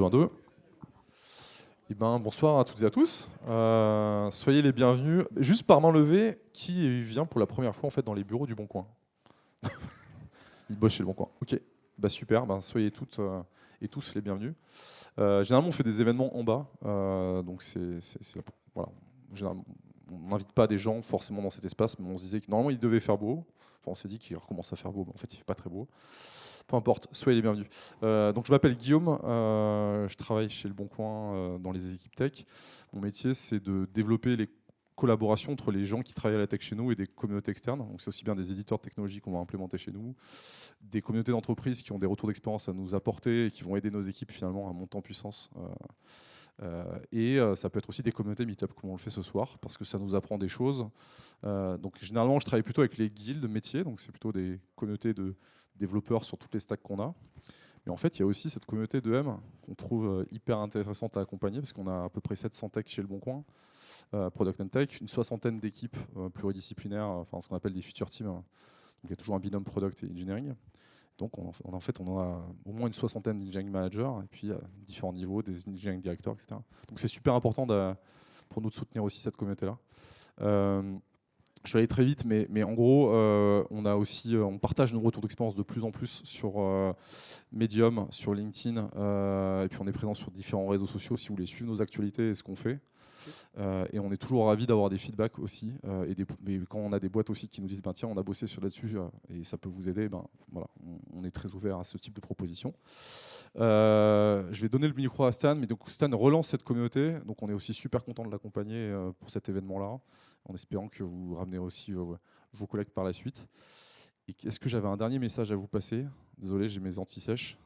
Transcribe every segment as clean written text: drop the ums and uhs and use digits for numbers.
1, 2. Eh ben, bonsoir à toutes et à tous. Soyez les bienvenus. Juste par main levée, qui vient pour la première fois en fait dans les bureaux du Bon Coin? Il bosse chez le Bon Coin. Ok. Bah super. Ben, soyez toutes et tous les bienvenus. Généralement, on fait des événements en bas, donc voilà. Généralement, on n'invite pas des gens forcément dans cet espace, mais on se disait que normalement il devait faire beau. Enfin, on s'est dit qu'il recommence à faire beau, mais en fait il fait pas très beau. Peu importe, soyez les bienvenus. Donc je m'appelle Guillaume, je travaille chez Le Bon Coin dans les équipes tech. Mon métier, c'est de développer les collaborations entre les gens qui travaillent à la tech chez nous et des communautés externes. Donc c'est aussi bien des éditeurs de technologie qu'on va implémenter chez nous, des communautés d'entreprises qui ont des retours d'expérience à nous apporter et qui vont aider nos équipes finalement à monter en puissance. Ça peut être aussi des communautés meet-up comme on le fait ce soir parce que ça nous apprend des choses. Donc généralement je travaille plutôt avec les guildes métiers, donc c'est plutôt des communautés de développeurs sur toutes les stacks qu'on a. Mais en fait il y a aussi cette communauté de M qu'on trouve hyper intéressante à accompagner parce qu'on a à peu près 700 tech chez Le Bon Coin, Product and Tech, une soixantaine d'équipes pluridisciplinaires, enfin ce qu'on appelle des future teams. Donc il y a toujours un binôme product et engineering. Donc en fait, on a au moins une soixantaine d'engineering managers et puis à différents niveaux, des engineering directors, etc. Donc c'est super important pour nous de soutenir aussi cette communauté-là. Je vais aller très vite, mais en gros, on partage nos retours d'expérience de plus en plus sur Medium, sur LinkedIn, et puis on est présent sur différents réseaux sociaux si vous voulez suivre nos actualités et ce qu'on fait. Et on est toujours ravis d'avoir des feedbacks aussi. Mais quand on a des boîtes aussi qui nous disent tiens, on a bossé sur là-dessus et ça peut vous aider, voilà, on est très ouvert à ce type de propositions. Je vais donner le micro à Stan, mais donc Stan relance cette communauté. Donc on est aussi super content de l'accompagner pour cet événement-là, en espérant que vous ramenez aussi vos collègues par la suite. Est-ce que j'avais un dernier message à vous passer? Désolé, j'ai mes anti-sèches.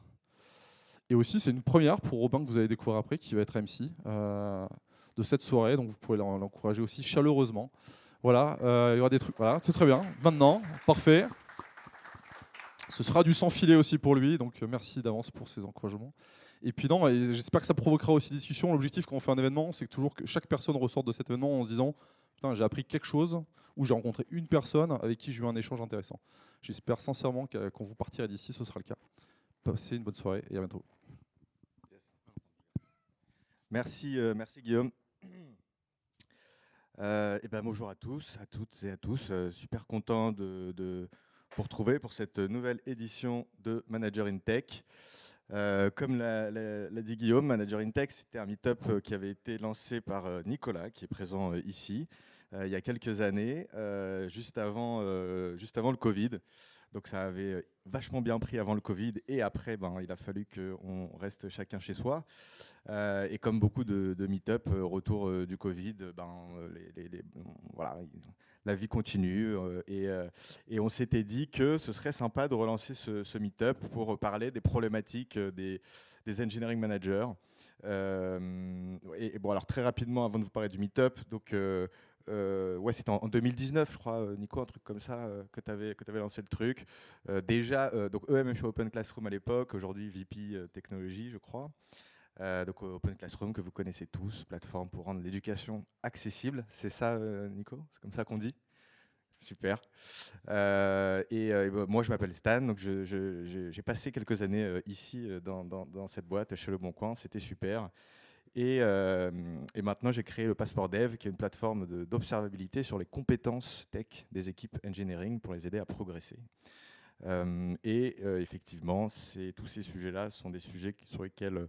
Et aussi, c'est une première pour Robin que vous allez découvrir après, qui va être MC de cette soirée. Donc vous pourrez l'encourager aussi chaleureusement. Voilà, il y aura des trucs. Voilà, c'est très bien. Maintenant, parfait. Ce sera du sans filet aussi pour lui. Donc merci d'avance pour ces encouragements. Et puis non, j'espère que ça provoquera aussi des discussions. L'objectif quand on fait un événement, c'est que toujours que chaque personne ressorte de cet événement en se disant putain, j'ai appris quelque chose ou j'ai rencontré une personne avec qui j'ai eu un échange intéressant. J'espère sincèrement que quand vous partirez d'ici, ce sera le cas. Passez une bonne soirée et à bientôt. Merci, merci Guillaume. Bonjour à tous, à toutes et à tous. Super content de vous retrouver pour cette nouvelle édition de Manager in Tech. Comme l'a dit Guillaume, Manager in Tech, c'était un meet-up qui avait été lancé par Nicolas, qui est présent ici, il y a quelques années, juste avant le Covid. Donc ça avait vachement bien pris avant le Covid et après, il a fallu qu'on reste chacun chez soi. Et comme beaucoup de meet-up, retour du Covid, voilà, la vie continue. Et on s'était dit que ce serait sympa de relancer ce meet-up pour parler des problématiques des engineering managers. Alors très rapidement, avant de vous parler du meet-up, donc c'était en 2019, je crois, Nico, un truc comme ça, que tu avais lancé le truc. Donc EM chez Open Classroom à l'époque, aujourd'hui VP Technologie, je crois. Donc Open Classroom que vous connaissez tous, plateforme pour rendre l'éducation accessible. C'est ça, Nico? C'est comme ça qu'on dit? Super. Moi, je m'appelle Stan, donc j'ai passé quelques années ici dans cette boîte chez Le Bon Coin. C'était super. Et maintenant, j'ai créé le Passport Dev, qui est une plateforme d'observabilité sur les compétences tech des équipes engineering pour les aider à progresser. Effectivement, tous ces sujets-là sont des sujets sur lesquels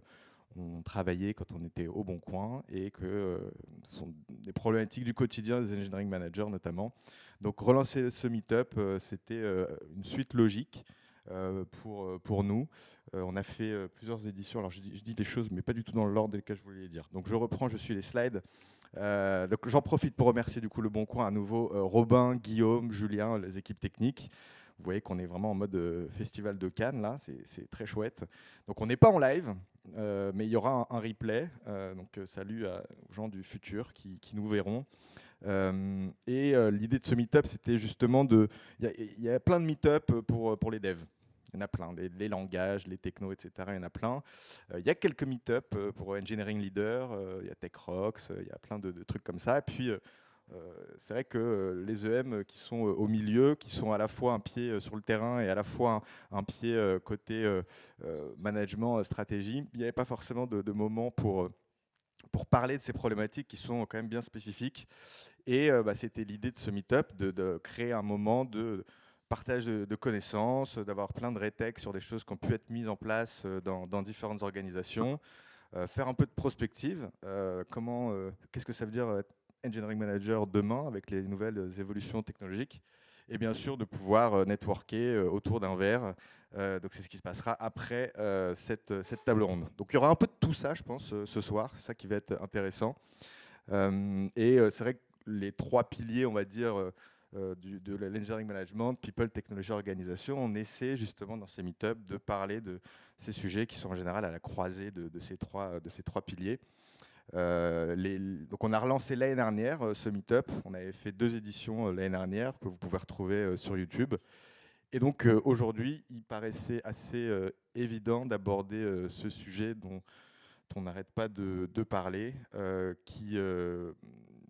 on travaillait quand on était au Bon Coin et que sont des problématiques du quotidien des engineering managers notamment. Donc relancer ce meet-up, c'était une suite logique pour nous. On a fait plusieurs éditions. Alors je dis des choses, mais pas du tout dans l'ordre dans lequel je voulais les dire. Donc je reprends, je suis les slides. Donc j'en profite pour remercier du coup Le Bon Coin à nouveau, Robin, Guillaume, Julien, les équipes techniques. Vous voyez qu'on est vraiment en mode festival de Cannes, là, c'est très chouette. Donc on n'est pas en live, mais il y aura un replay. Donc salut aux gens du futur qui nous verront. L'idée de ce meet-up, c'était justement il y a plein de meet-up pour les devs. Il y en a plein, les langages, les technos, etc. Il y en a plein. Il y a quelques meet-up pour Engineering Leader, il y a Tech Rocks, il y a plein de trucs comme ça. Et puis, c'est vrai que les EM qui sont au milieu, qui sont à la fois un pied sur le terrain et à la fois un pied côté management, stratégie, il n'y avait pas forcément de moment pour parler de ces problématiques qui sont quand même bien spécifiques. Et c'était l'idée de ce meet-up, de créer un moment de partage de connaissances, d'avoir plein de rétex sur des choses qui ont pu être mises en place dans différentes organisations, faire un peu de prospective, qu'est-ce que ça veut dire être engineering manager demain avec les nouvelles évolutions technologiques, et bien sûr de pouvoir networker autour d'un verre. Donc c'est ce qui se passera après cette table ronde. Donc il y aura un peu de tout ça, je pense, ce soir. C'est ça qui va être intéressant. C'est vrai que les trois piliers, on va dire, de l'engineering management, people, technology, organisation, on essaie justement dans ces meet-ups de parler de ces sujets qui sont en général à la croisée de ces trois piliers. Donc on a relancé l'année dernière ce meet-up. On avait fait 2 éditions l'année dernière que vous pouvez retrouver sur YouTube. Et donc aujourd'hui, il paraissait assez évident d'aborder ce sujet dont on n'arrête pas de parler, qui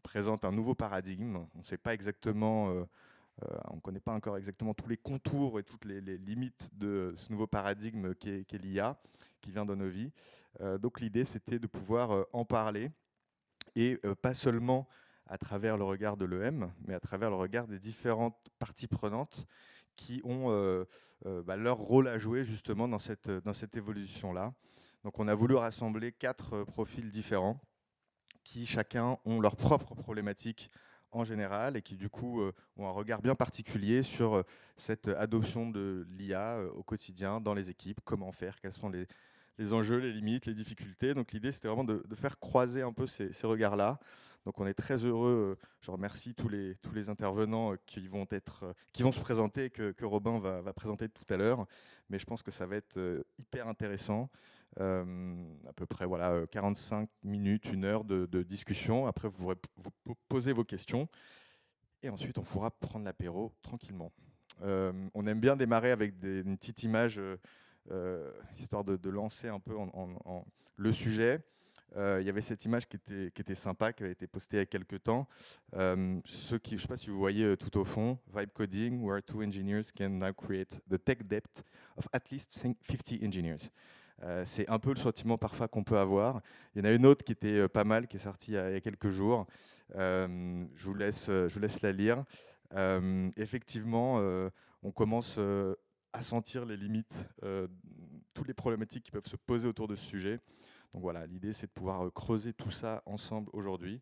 présente un nouveau paradigme. On ne sait pas exactement, on ne connaît pas encore exactement tous les contours et toutes les limites de ce nouveau paradigme qu'est l'IA, qui vient dans nos vies. Donc l'idée, c'était de pouvoir en parler, et pas seulement à travers le regard de l'EM, mais à travers le regard des différentes parties prenantes qui ont leur rôle à jouer justement dans cette évolution-là. Donc on a voulu rassembler 4 profils différents qui chacun ont leurs propres problématiques en général et qui du coup ont un regard bien particulier sur cette adoption de l'IA au quotidien dans les équipes, comment faire, quels sont les enjeux, les limites, les difficultés. Donc l'idée, c'était vraiment de faire croiser un peu ces regards-là. Donc on est très heureux. Je remercie tous les intervenants qui vont se présenter, que Robin va présenter tout à l'heure. Mais je pense que ça va être hyper intéressant. À peu près 45 minutes, 1 heure de discussion. Après, vous pourrez vous poser vos questions. Et ensuite, on pourra prendre l'apéro tranquillement. On aime bien démarrer avec une petite image, histoire de lancer un peu le sujet. Il y avait cette image qui était sympa, qui avait été postée il y a quelques temps. Je ne sais pas si vous voyez tout au fond, Vibe Coding, where 2 engineers can now create the tech depth of at least 50 engineers. C'est un peu le sentiment parfois qu'on peut avoir. Il y en a une autre qui était pas mal, qui est sortie il y a quelques jours. Je vous laisse la lire. Effectivement, on commence à sentir les limites, toutes les problématiques qui peuvent se poser autour de ce sujet. Donc voilà, l'idée c'est de pouvoir creuser tout ça ensemble aujourd'hui.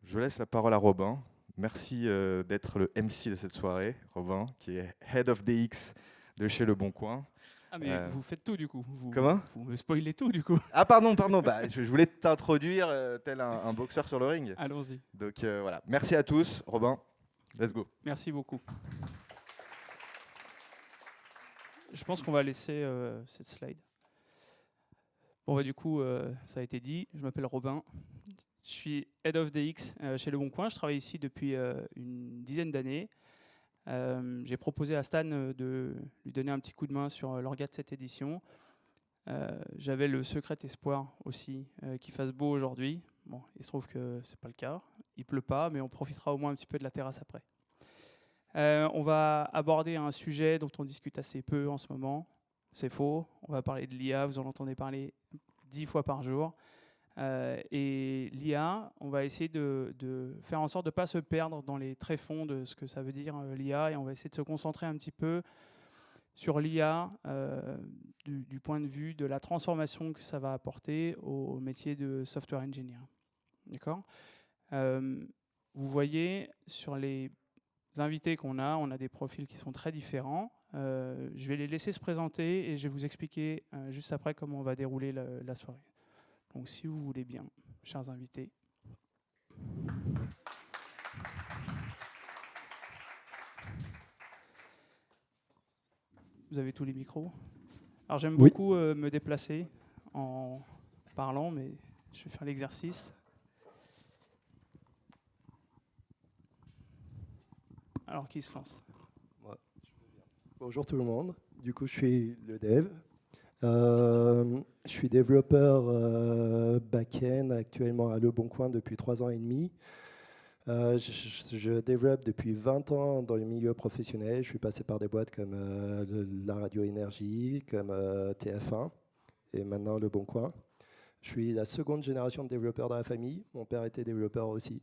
Je laisse la parole à Robin. Merci d'être le MC de cette soirée, Robin, qui est Head of DX de chez Le Bon Coin. Ah mais vous faites tout du coup. Comment ? Vous me spoilez tout du coup. Ah pardon, je voulais t'introduire tel un boxeur sur le ring. Allons-y. Donc voilà, merci à tous. Robin, let's go. Merci beaucoup. Je pense qu'on va laisser cette slide. Bon bah du coup, ça a été dit, je m'appelle Robin. Je suis Head of DX chez Le Bon Coin. Je travaille ici depuis une dizaine d'années. J'ai proposé à Stan de lui donner un petit coup de main sur l'orga de cette édition. J'avais le secret espoir aussi qu'il fasse beau aujourd'hui. Bon, il se trouve que c'est pas le cas. Il pleut pas, mais on profitera au moins un petit peu de la terrasse après. On va aborder un sujet dont on discute assez peu en ce moment. C'est faux. On va parler de l'IA. Vous en entendez parler 10 fois par jour. Et l'IA, on va essayer de faire en sorte de ne pas se perdre dans les tréfonds de ce que ça veut dire l'IA, et on va essayer de se concentrer un petit peu sur l'IA du point de vue de la transformation que ça va apporter au métier de software engineer. D'accord ? Vous voyez, sur les invités qu'on a, on a des profils qui sont très différents. Je vais les laisser se présenter et je vais vous expliquer juste après comment on va dérouler la soirée. Donc si vous voulez bien, chers invités. Vous avez tous les micros ? Alors j'aime beaucoup me déplacer en parlant, mais je vais faire l'exercice. Alors qui se lance ? Bonjour tout le monde. Du coup, je suis le dev. Je suis développeur back-end actuellement à Le Bon Coin depuis 3 ans et demi. Je développe depuis 20 ans dans le milieu professionnel. Je suis passé par des boîtes comme la Radio Énergie, comme TF1 et maintenant Le Bon Coin. Je suis la seconde génération de développeurs dans la famille. Mon père était développeur aussi.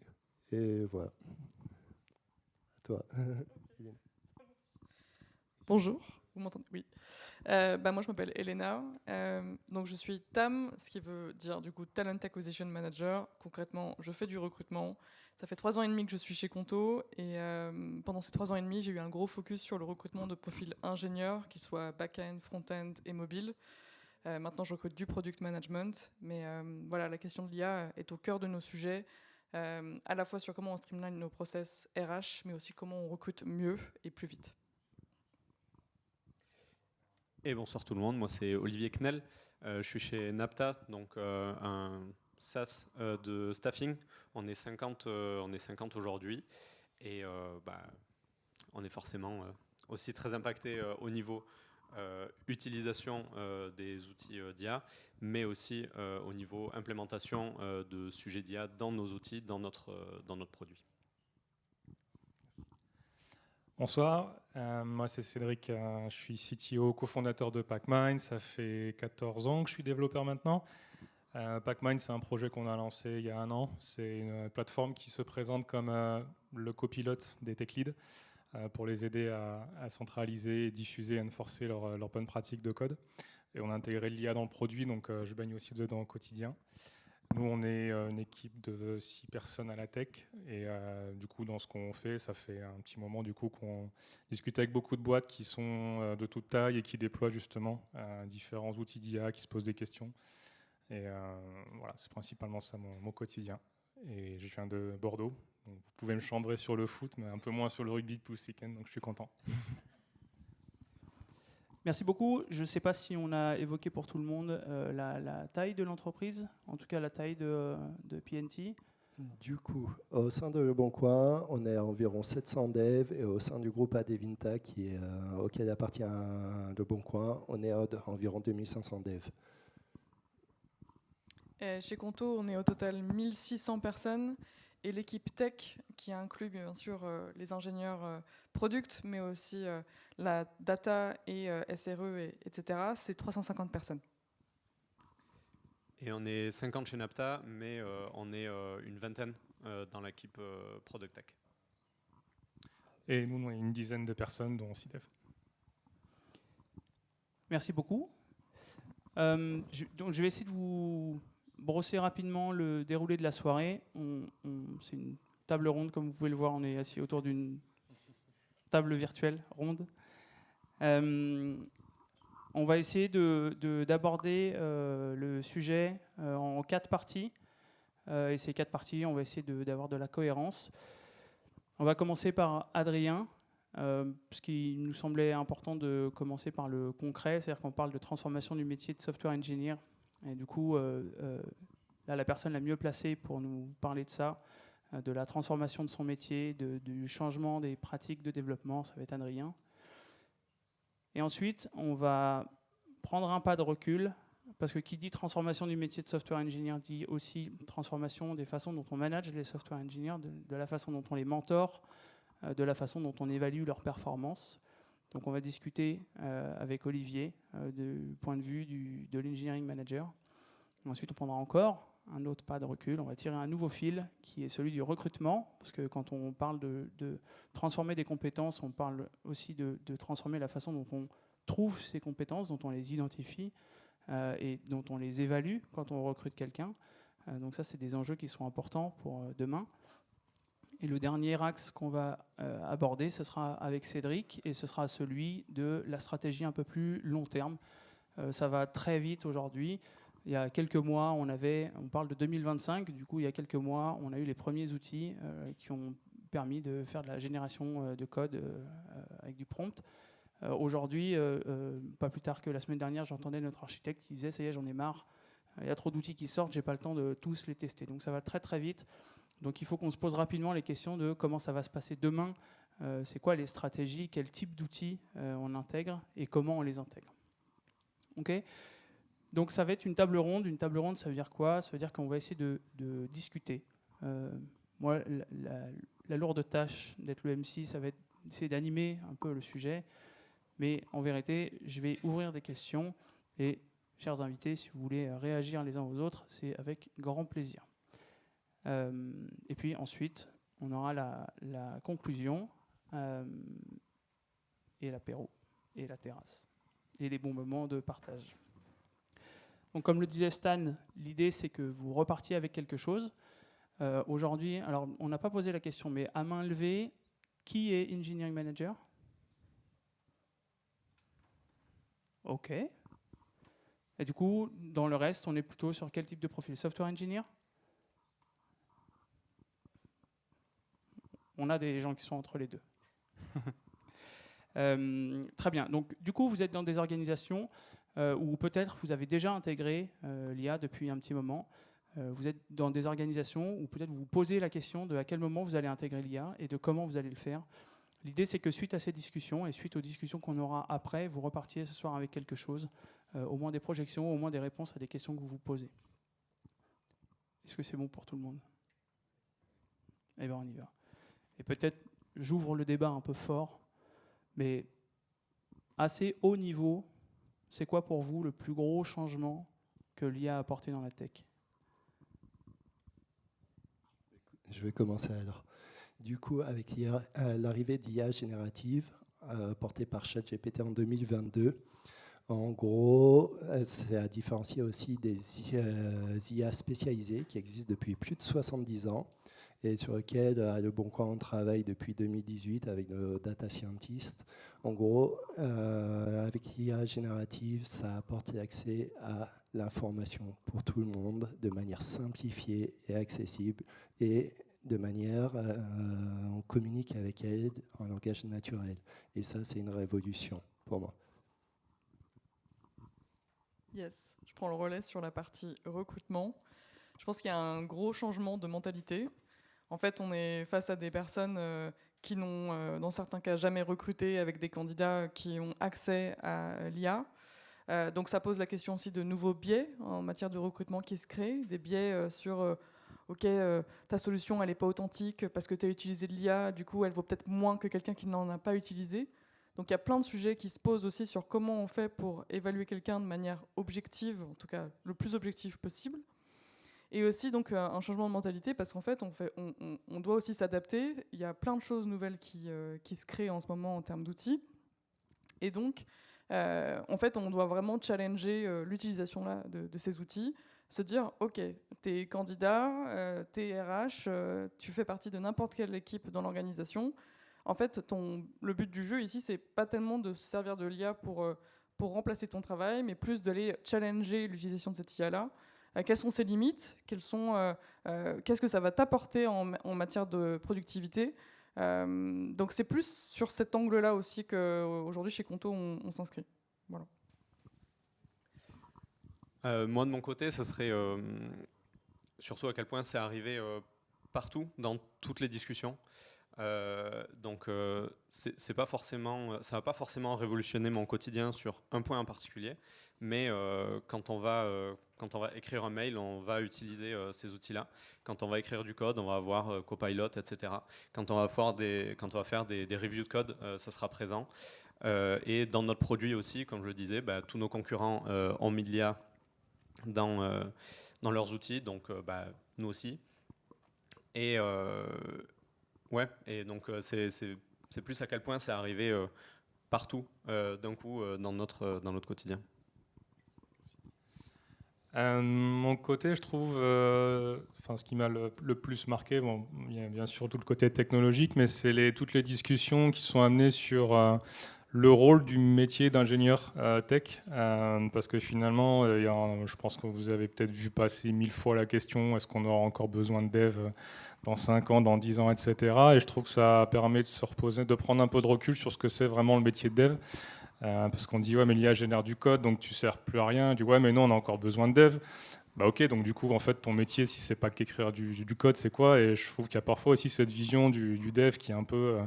Et voilà. À toi. Bonjour, vous m'entendez? Oui. Moi, je m'appelle Elena. Donc, je suis TAM, ce qui veut dire du coup Talent Acquisition Manager. Concrètement, je fais du recrutement. Ça fait 3 ans et demi que je suis chez Conto. Et pendant ces 3 ans et demi, j'ai eu un gros focus sur le recrutement de profils ingénieurs, qu'ils soient back-end, front-end et mobile. Maintenant, je recrute du product management. Mais voilà, la question de l'IA est au cœur de nos sujets. À la fois sur comment on streamline nos process RH, mais aussi comment on recrute mieux et plus vite. Et bonsoir tout le monde, moi c'est Olivier Knell, je suis chez Napta, donc un SaaS de staffing. On est 50 aujourd'hui et on est forcément aussi très impacté au niveau utilisation des outils d'IA, mais aussi au niveau implémentation de sujets d'IA dans nos outils, dans notre produit. Bonsoir, moi c'est Cédric, je suis CTO, cofondateur de Pacmind. Ça fait 14 ans que je suis développeur maintenant. Pacmind, c'est un projet qu'on a lancé il y a 1 an. C'est une plateforme qui se présente comme le copilote des tech leads pour les aider à centraliser, diffuser et enforcer leurs bonnes pratiques de code. Et on a intégré l'IA dans le produit, donc je baigne aussi dedans au quotidien. Nous, on est une équipe de 6 personnes à la tech et du coup, dans ce qu'on fait, ça fait un petit moment du coup qu'on discute avec beaucoup de boîtes qui sont de toute taille et qui déploient justement différents outils d'IA, qui se posent des questions. Et voilà, c'est principalement ça mon quotidien. Et je viens de Bordeaux, donc vous pouvez me chambrer sur le foot, mais un peu moins sur le rugby depuis ce week-end, donc je suis content. Merci beaucoup. Je ne sais pas si on a évoqué pour tout le monde la taille de l'entreprise, en tout cas la taille de PNT. Du coup, au sein de Le Bon Coin, on est à environ 700 devs et au sein du groupe Adevinta, auquel appartient Le Bon Coin, on est à environ 2500 devs. Chez Conto, on est au total 1600 personnes. Et l'équipe tech, qui inclut bien sûr les ingénieurs product, mais aussi la data et SRE, etc., c'est 350 personnes. Et on est 50 chez Napta, mais on est une vingtaine dans l'équipe Product Tech. Et nous, on est une dizaine de personnes, dont 6 devs. Merci beaucoup. Donc je vais essayer de vous brosser rapidement le déroulé de la soirée. C'est une table ronde, comme vous pouvez le voir, on est assis autour d'une table virtuelle ronde. On va essayer d'aborder le sujet en 4 parties. Et ces 4 parties, on va essayer d'avoir de la cohérence. On va commencer par Adrien, parce qu'il nous semblait important de commencer par le concret, c'est-à-dire qu'on parle de transformation du métier de software engineer. Et du coup, là, la personne la mieux placée pour nous parler de ça, de la transformation de son métier, du changement des pratiques de développement, ça va être Adrien. Et ensuite, on va prendre un pas de recul, parce que qui dit transformation du métier de software engineer dit aussi transformation des façons dont on manage les software engineers, de la façon dont on les mentore, de la façon dont on évalue leur performance. Donc on va discuter avec Olivier du point de vue de l'engineering manager. Ensuite, on prendra encore un autre pas de recul. On va tirer un nouveau fil qui est celui du recrutement, parce que quand on parle de transformer des compétences, on parle aussi de transformer la façon dont on trouve ces compétences, dont on les identifie et dont on les évalue quand on recrute quelqu'un. Donc ça, c'est des enjeux qui sont importants pour demain. Et le dernier axe qu'on va aborder, ce sera avec Cédric, et ce sera celui de la stratégie un peu plus long terme. Ça va très vite aujourd'hui. Il y a quelques mois, on parle de 2025, du coup il y a quelques mois, on a eu les premiers outils qui ont permis de faire de la génération de code avec du prompt. Aujourd'hui, pas plus tard que la semaine dernière, j'entendais notre architecte qui disait « ça y est, j'en ai marre, il y a trop d'outils qui sortent, j'ai pas le temps de tous les tester ». Donc ça va très très vite. Donc il faut qu'on se pose rapidement les questions de comment ça va se passer demain, c'est quoi les stratégies, quel type d'outils on intègre et comment on les intègre. Okay. Donc ça va être une table ronde. Une table ronde, ça veut dire quoi? Ça veut dire qu'on va essayer de discuter moi, la lourde tâche d'être le MC, ça va être d'essayer d'animer un peu le sujet. Mais en vérité, je vais ouvrir des questions. Et, chers invités, si vous voulez réagir les uns aux autres, c'est avec grand plaisir. Et puis ensuite, on aura la conclusion et l'apéro et la terrasse et les bons moments de partage. Donc, comme le disait Stan, l'idée c'est que vous repartiez avec quelque chose. Aujourd'hui, alors on n'a pas posé la question, mais à main levée, qui est Engineering Manager? Ok. Et du coup, dans le reste, on est plutôt sur quel type de profil? Software Engineer? On a des gens qui sont entre les deux. Très bien. Donc, du coup, vous êtes dans des organisations où peut-être vous avez déjà intégré l'IA depuis un petit moment. Vous êtes dans des organisations où peut-être vous vous posez la question de à quel moment vous allez intégrer l'IA et de comment vous allez le faire. L'idée, c'est que suite à ces discussions et suite aux discussions qu'on aura après, vous repartiez ce soir avec quelque chose, au moins des projections, au moins des réponses à des questions que vous vous posez. Est-ce que c'est bon pour tout le monde? Eh bien, on y va. Et peut-être, j'ouvre le débat un peu fort, mais assez haut niveau, c'est quoi pour vous le plus gros changement que l'IA a apporté dans la tech? Je vais commencer alors. Du coup, avec l'arrivée d'IA générative portée par ChatGPT en 2022, en gros, c'est à différencier aussi des IA spécialisées qui existent depuis plus de 70 ans et sur lesquelles Le Bon Coin on travaille depuis 2018 avec nos data scientists. En gros, avec l'IA générative, ça a apporté accès à l'information pour tout le monde de manière simplifiée et accessible et de manière, on communique avec elle en langage naturel. Et ça, c'est une révolution pour moi. Yes, je prends le relais sur la partie recrutement. Je pense qu'il y a un gros changement de mentalité. En fait, on est face à des personnes qui n'ont, dans certains cas, jamais recruté, avec des candidats qui ont accès à l'IA. Donc ça pose la question aussi de nouveaux biais en matière de recrutement qui se créent, des biais sur ok, ta solution elle n'est pas authentique parce que tu as utilisé de l'IA, du coup elle vaut peut-être moins que quelqu'un qui n'en a pas utilisé. Donc il y a plein de sujets qui se posent aussi sur comment on fait pour évaluer quelqu'un de manière objective, en tout cas le plus objectif possible. Et aussi donc un changement de mentalité parce qu'en fait on doit aussi s'adapter. Il y a plein de choses nouvelles qui se créent en ce moment en termes d'outils. Et donc en fait on doit vraiment challenger l'utilisation là, de ces outils, se dire ok, t'es candidat, t'es RH, tu fais partie de n'importe quelle équipe dans l'organisation. En fait, le but du jeu ici, c'est pas tellement de se servir de l'IA pour remplacer ton travail, mais plus d'aller challenger l'utilisation de cette IA-là. Quelles sont ses limites? Qu'est-ce que ça va t'apporter en matière de productivité? Donc c'est plus sur cet angle-là aussi qu'aujourd'hui chez Conto, on s'inscrit. Voilà. Moi, de mon côté, ça serait surtout à quel point c'est arrivé partout, dans toutes les discussions. Donc c'est pas forcément, ça va pas forcément révolutionner mon quotidien sur un point en particulier, mais quand on va écrire un mail, on va utiliser ces outils-là. Quand on va écrire du code, on va avoir Copilot, etc. Quand on va faire des reviews de code, ça sera présent. Et dans notre produit aussi, comme je le disais, tous nos concurrents ont mis de l'IA dans leurs outils, donc nous aussi. Et ouais, et donc c'est plus à quel point c'est arrivé partout d'un coup dans notre quotidien. Mon côté, je trouve, ce qui m'a le plus marqué, bon, il y a bien sûr tout le côté technologique, mais c'est toutes les discussions qui sont amenées sur le rôle du métier d'ingénieur tech, parce que finalement, je pense que vous avez peut-être vu passer 1000 fois la question, est-ce qu'on aura encore besoin de dev dans 5 ans, dans 10 ans, etc. Et je trouve que ça permet de se reposer, de prendre un peu de recul sur ce que c'est vraiment le métier de dev. Parce qu'on dit ouais mais l'IA génère du code donc tu sers plus à rien. Du ouais mais non on a encore besoin de dev. Bah ok, donc du coup en fait ton métier si c'est pas qu'écrire du code c'est quoi? Et je trouve qu'il y a parfois aussi cette vision du dev qui est un peu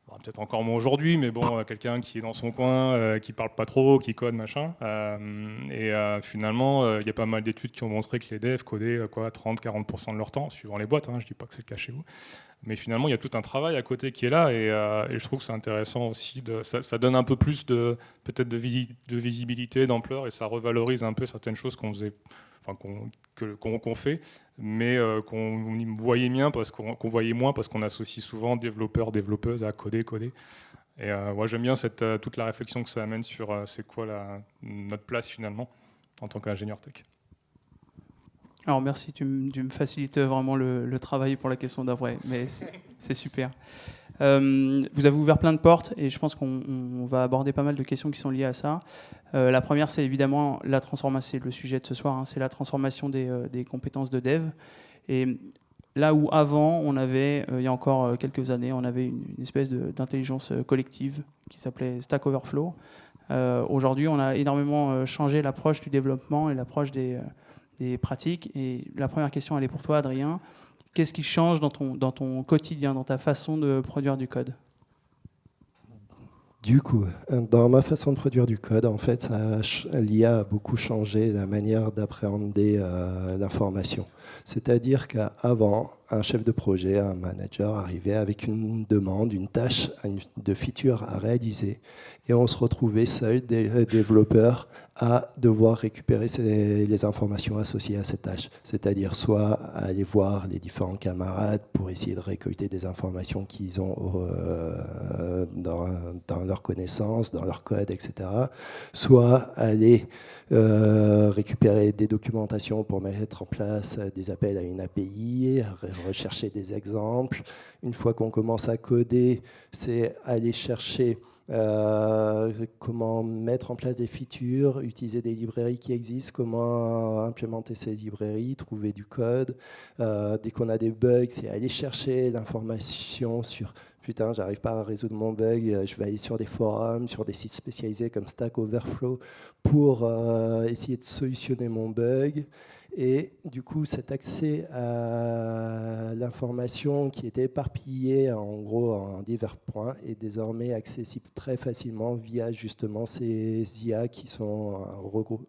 Bon, peut-être encore moins aujourd'hui, mais bon, quelqu'un qui est dans son coin, qui parle pas trop, qui code, machin. Finalement, il y a pas mal d'études qui ont montré que les devs codaient 30-40% de leur temps, suivant les boîtes. Je dis pas que c'est le cas chez vous. Mais finalement, il y a tout un travail à côté qui est là, et je trouve que c'est intéressant aussi. Ça donne un peu plus peut-être de visibilité, d'ampleur, et ça revalorise un peu certaines choses qu'on faisait, qu'on fait, mais qu'on voyait moins parce qu'on associe souvent développeurs, développeuses à coder. Et moi, j'aime bien toute la réflexion que ça amène sur c'est quoi notre place finalement en tant qu'ingénieur tech. Alors merci, tu me facilites vraiment le travail pour la question d'après, mais c'est super. Vous avez ouvert plein de portes et je pense qu'on va aborder pas mal de questions qui sont liées à ça. La première, c'est évidemment la transformation, c'est le sujet de ce soir, c'est la transformation des compétences de dev. Et là où avant, on avait, il y a encore quelques années, on avait une espèce d'intelligence collective qui s'appelait Stack Overflow. Aujourd'hui, on a énormément changé l'approche du développement et l'approche des pratiques. Et la première question, elle est pour toi, Adrien. Qu'est-ce qui change dans ton quotidien, dans ta façon de produire du code ? Du coup, dans ma façon de produire du code, en fait, l'IA a beaucoup changé la manière d'appréhender l'information. C'est-à-dire qu'avant, un chef de projet, un manager arrivait avec une demande, une tâche de feature à réaliser, et on se retrouvait seul, des développeurs, à devoir récupérer les informations associées à cette tâche. C'est-à-dire soit aller voir les différents camarades pour essayer de récolter des informations qu'ils ont dans leurs connaissances, dans leur code, etc. Soit aller récupérer des documentations pour mettre en place des appels à une API, rechercher des exemples. Une fois qu'on commence à coder, c'est aller chercher comment mettre en place des features, utiliser des librairies qui existent, comment implémenter ces librairies, trouver du code. Dès qu'on a des bugs, c'est aller chercher l'information sur putain, j'arrive pas à résoudre mon bug, je vais aller sur des forums, sur des sites spécialisés comme Stack Overflow pour essayer de solutionner mon bug. Et du coup, cet accès à l'information qui était éparpillée en gros en divers points est désormais accessible très facilement via justement ces IA qui sont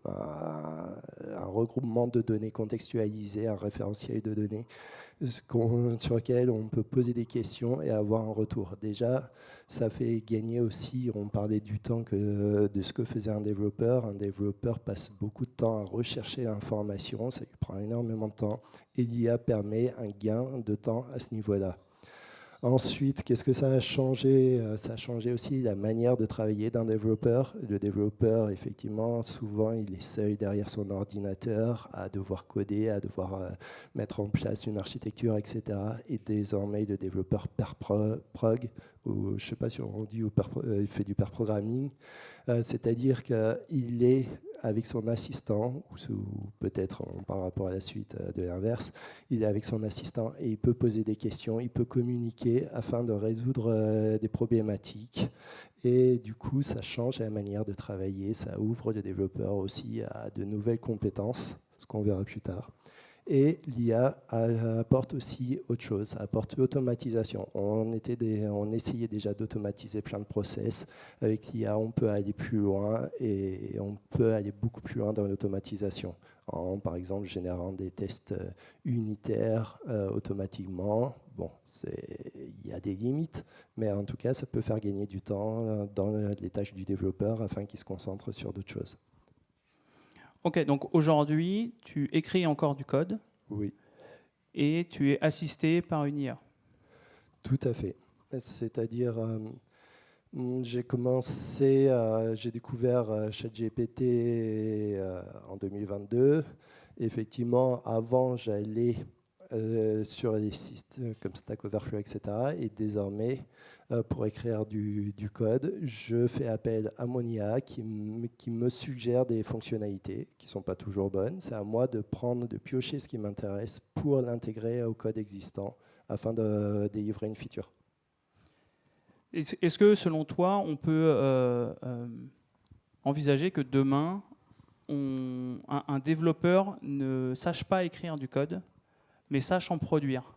un regroupement de données contextualisées, un référentiel de données sur lequel on peut poser des questions et avoir un retour. Déjà, ça fait gagner aussi, on parlait du temps de ce que faisait un développeur. Un développeur passe beaucoup de temps à rechercher l'information, ça lui prend énormément de temps, et l'IA permet un gain de temps à ce niveau-là. Ensuite, qu'est-ce que ça a changé ? Ça a changé aussi la manière de travailler d'un développeur. Le développeur, effectivement, souvent, il est seul derrière son ordinateur à devoir coder, à devoir mettre en place une architecture, etc. Et désormais, le développeur pair prog, ou je ne sais pas si on dit, il fait du pair programming, c'est-à-dire qu'il est avec son assistant, ou peut-être par rapport à la suite de l'inverse, il est avec son assistant et il peut poser des questions, il peut communiquer afin de résoudre des problématiques. Et du coup, ça change la manière de travailler, ça ouvre le développeur aussi à de nouvelles compétences, ce qu'on verra plus tard. Et l'IA apporte aussi autre chose, ça apporte l'automatisation. On essayait déjà d'automatiser plein de process. Avec l'IA, on peut aller plus loin et on peut aller beaucoup plus loin dans l'automatisation. Par exemple, générant des tests unitaires automatiquement. Bon, il y a des limites, mais en tout cas, ça peut faire gagner du temps dans les tâches du développeur afin qu'il se concentre sur d'autres choses. Ok, donc aujourd'hui, tu écris encore du code. Oui. Et tu es assisté par une IA. Tout à fait. C'est-à-dire, j'ai découvert ChatGPT en 2022. Effectivement, avant, j'allais sur les sites comme Stack Overflow, etc. Et désormais, pour écrire du code, je fais appel à mon IA qui me suggère des fonctionnalités qui ne sont pas toujours bonnes. C'est à moi de piocher ce qui m'intéresse pour l'intégrer au code existant afin de délivrer une feature. Est-ce que, selon toi, on peut envisager que demain, un développeur ne sache pas écrire du code, mais sache en produire ?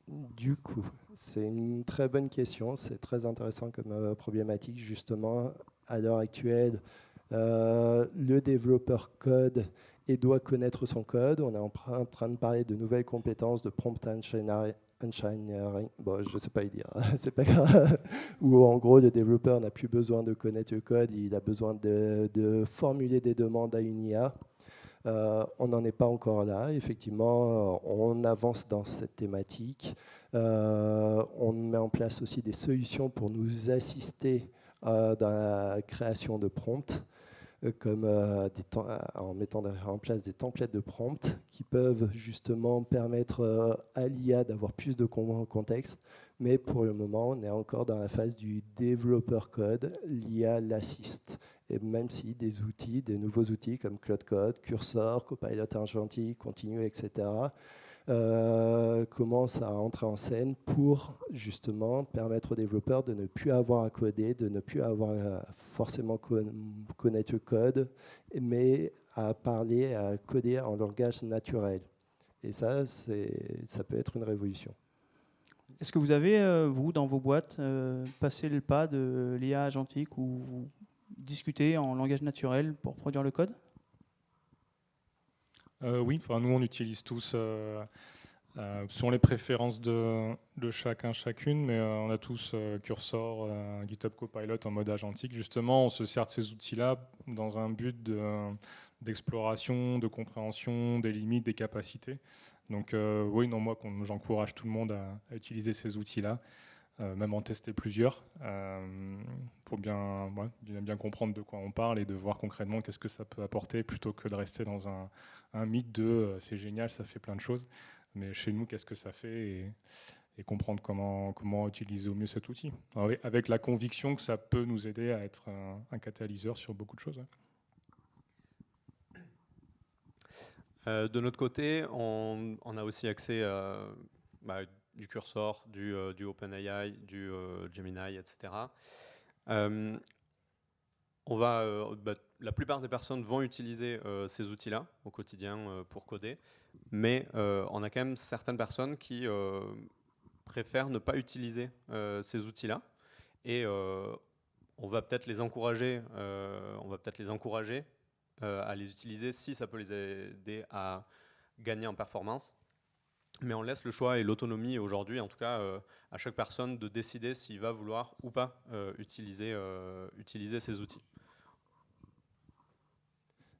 Du coup, C'est une très bonne question, c'est très intéressant comme problématique. Justement, à l'heure actuelle, le développeur code et doit connaître son code. On est en train de parler de nouvelles compétences de prompt engineering. Bon, je ne sais pas y dire, c'est pas grave. Où en gros, le développeur n'a plus besoin de connaître le code, il a besoin de formuler des demandes à une IA. On n'en est pas encore là. Effectivement, on avance dans cette thématique. On met en place aussi des solutions pour nous assister dans la création de prompts, comme en mettant en place des templates de prompts qui peuvent justement permettre à l'IA d'avoir plus de contexte. Mais pour le moment, on est encore dans la phase du développeur code. L'IA l'assiste. Et même si des nouveaux outils comme Claude Code, Cursor, Copilot Agentic, Continue, etc., commencent à entrer en scène pour justement permettre aux développeurs de ne plus avoir à coder, de ne plus avoir à forcément connaître le code, mais à parler, à coder en langage naturel. Et ça peut être une révolution. Est-ce que vous avez, vous, dans vos boîtes, passé le pas de l'IA agentique ou discuter en langage naturel pour produire le code ? Oui, nous on utilise tous, selon les préférences de chacun, chacune, mais on a tous Cursor, GitHub Copilot en mode agentique. Justement, on se sert de ces outils-là dans un but d'exploration, de compréhension des limites, des capacités. Donc oui, non, moi j'encourage tout le monde à utiliser ces outils-là, même en tester plusieurs, pour bien comprendre de quoi on parle et de voir concrètement qu'est-ce que ça peut apporter, plutôt que de rester dans un mythe de c'est génial, ça fait plein de choses, mais chez nous, qu'est-ce que ça fait, et comprendre comment utiliser au mieux cet outil, avec la conviction que ça peut nous aider à être un catalyseur sur beaucoup de choses. Ouais. De notre côté, on a aussi accès à du Cursor, du OpenAI, du Gemini, etc. La plupart des personnes vont utiliser ces outils-là au quotidien pour coder, mais on a quand même certaines personnes qui préfèrent ne pas utiliser ces outils-là, et on va peut-être les encourager, à les utiliser si ça peut les aider à gagner en performance. Mais on laisse le choix et l'autonomie aujourd'hui, en tout cas, à chaque personne de décider s'il va vouloir ou pas utiliser ces outils.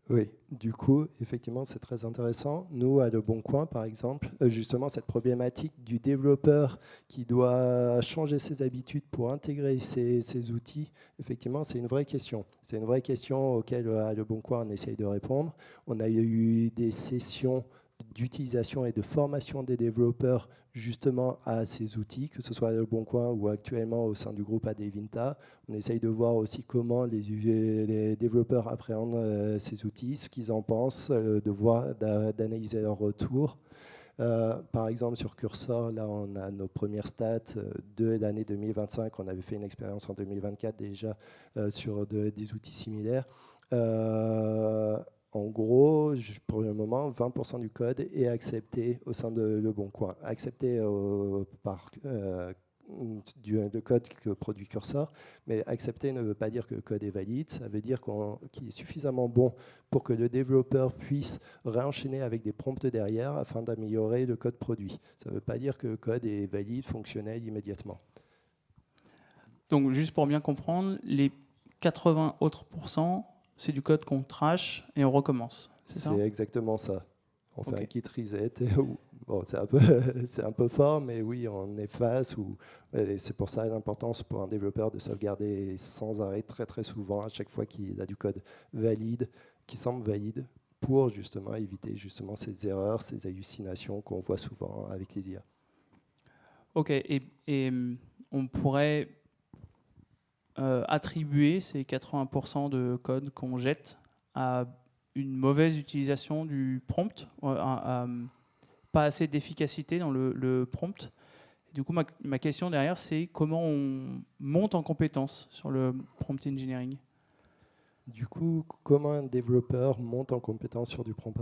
Oui, du coup, effectivement, c'est très intéressant. Nous, à Le Bon Coin, par exemple, justement, cette problématique du développeur qui doit changer ses habitudes pour intégrer ces outils, effectivement, c'est une vraie question. C'est une vraie question auquel, à Le Bon Coin, on essaye de répondre. On a eu des sessions d'utilisation et de formation des développeurs justement à ces outils, que ce soit à Le Bon Coin ou actuellement au sein du groupe Adevinta. On essaye de voir aussi comment les développeurs appréhendent ces outils, ce qu'ils en pensent, d'analyser leurs retours. Par exemple, sur Cursor, là, on a nos premières stats de l'année 2025. On avait fait une expérience en 2024 déjà sur des outils similaires. En gros, pour le moment, 20% du code est accepté au sein de Le Bon Coin. Accepté par le code que produit Cursor, mais accepté ne veut pas dire que le code est valide, ça veut dire qu'il est suffisamment bon pour que le développeur puisse réenchaîner avec des prompts derrière afin d'améliorer le code produit. Ça ne veut pas dire que le code est valide, fonctionnel immédiatement. Donc, juste pour bien comprendre, les 80 autres %, c'est du code qu'on trash et on recommence. C'est exactement ça. On fait un kit reset. Bon, c'est un peu fort, mais oui, on efface. C'est pour ça l'importance pour un développeur de sauvegarder sans arrêt très très souvent, à chaque fois qu'il a du code valide, qui semble valide, pour justement éviter justement ces erreurs, ces hallucinations qu'on voit souvent avec les IA. Ok, et on pourrait attribuer ces 80% de code qu'on jette à une mauvaise utilisation du prompt, pas assez d'efficacité dans le prompt. Et du coup, ma question derrière, c'est comment on monte en compétence sur le prompt engineering. Du coup, comment un développeur monte en compétence sur du prompt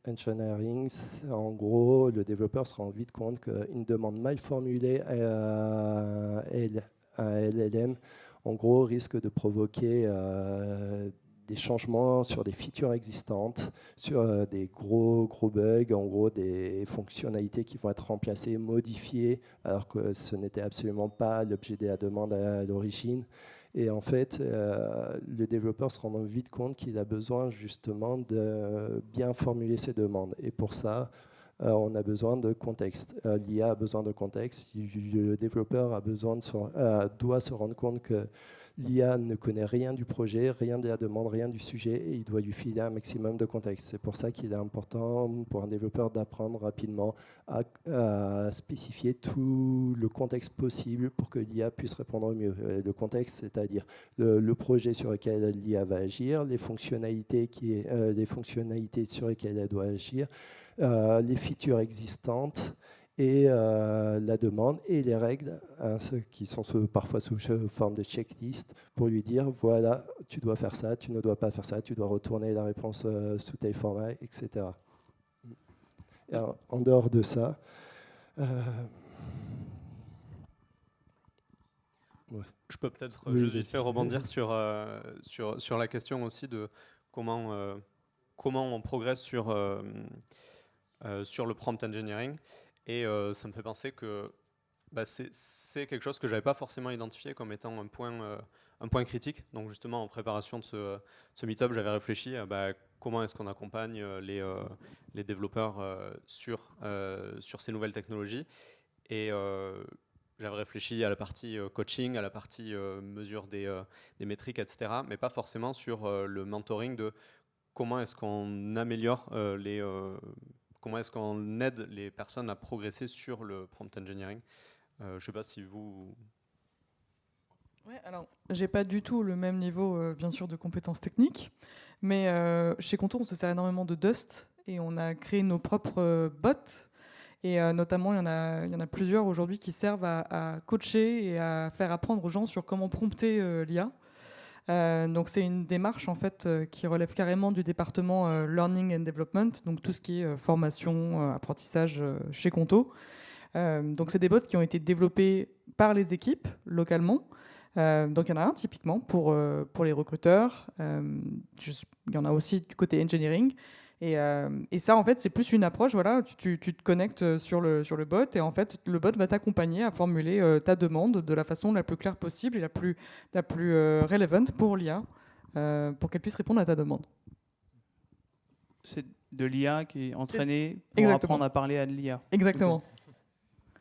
engineering? En gros, le développeur se rend vite compte qu'une demande mal formulée à un LLM, en gros, risque de provoquer des changements sur des features existantes, sur des gros bugs, en gros des fonctionnalités qui vont être remplacées, modifiées, alors que ce n'était absolument pas l'objet de la demande à l'origine. Et en fait, le développeur se rend vite compte qu'il a besoin justement de bien formuler ses demandes. Et pour ça, on a besoin de contexte. L'IA a besoin de contexte. Le développeur doit se rendre compte que l'IA ne connaît rien du projet, rien de la demande, rien du sujet, et il doit lui filer un maximum de contexte. C'est pour ça qu'il est important pour un développeur d'apprendre rapidement à spécifier tout le contexte possible pour que l'IA puisse répondre au mieux. Le contexte, c'est-à-dire le projet sur lequel l'IA va agir, les fonctionnalités sur lesquelles elle doit agir, les features existantes, et la demande et les règles, hein, qui sont parfois sous forme de checklist, pour lui dire, voilà, tu dois faire ça, tu ne dois pas faire ça, tu dois retourner la réponse sous tel format, etc. Et en dehors de ça, ouais. Je peux peut-être juste vite fait rebondir sur la question aussi de comment on progresse sur le prompt engineering. Et ça me fait penser que c'est quelque chose que je n'avais pas forcément identifié comme étant un point critique. Donc justement, en préparation de ce meet-up, j'avais réfléchi à comment est-ce qu'on accompagne les développeurs sur ces nouvelles technologies. Et j'avais réfléchi à la partie coaching, à la partie mesure des métriques, etc. Mais pas forcément sur le mentoring de comment est-ce qu'on améliore comment est-ce qu'on aide les personnes à progresser sur le prompt engineering. Je ne sais pas si vous... Ouais, alors, j'ai pas du tout le même niveau, bien sûr, de compétences techniques, mais chez Contour, on se sert énormément de Dust et on a créé nos propres bots. Et notamment, il y en a plusieurs aujourd'hui qui servent à coacher et à faire apprendre aux gens sur comment prompter l'IA. Donc c'est une démarche en fait qui relève carrément du département Learning and Development, donc tout ce qui est formation, apprentissage chez Conto. Donc c'est des bots qui ont été développés par les équipes localement. Donc il y en a un typiquement pour les recruteurs. Il y en a aussi du côté engineering. Et ça, en fait, c'est plus une approche. Voilà, tu te connectes sur le bot et en fait, le bot va t'accompagner à formuler ta demande de la façon la plus claire possible et la plus relevant pour l'IA, pour qu'elle puisse répondre à ta demande. C'est de l'IA qui est entraînée pour Exactement. apprendre à parler à l'IA. Exactement. Okay.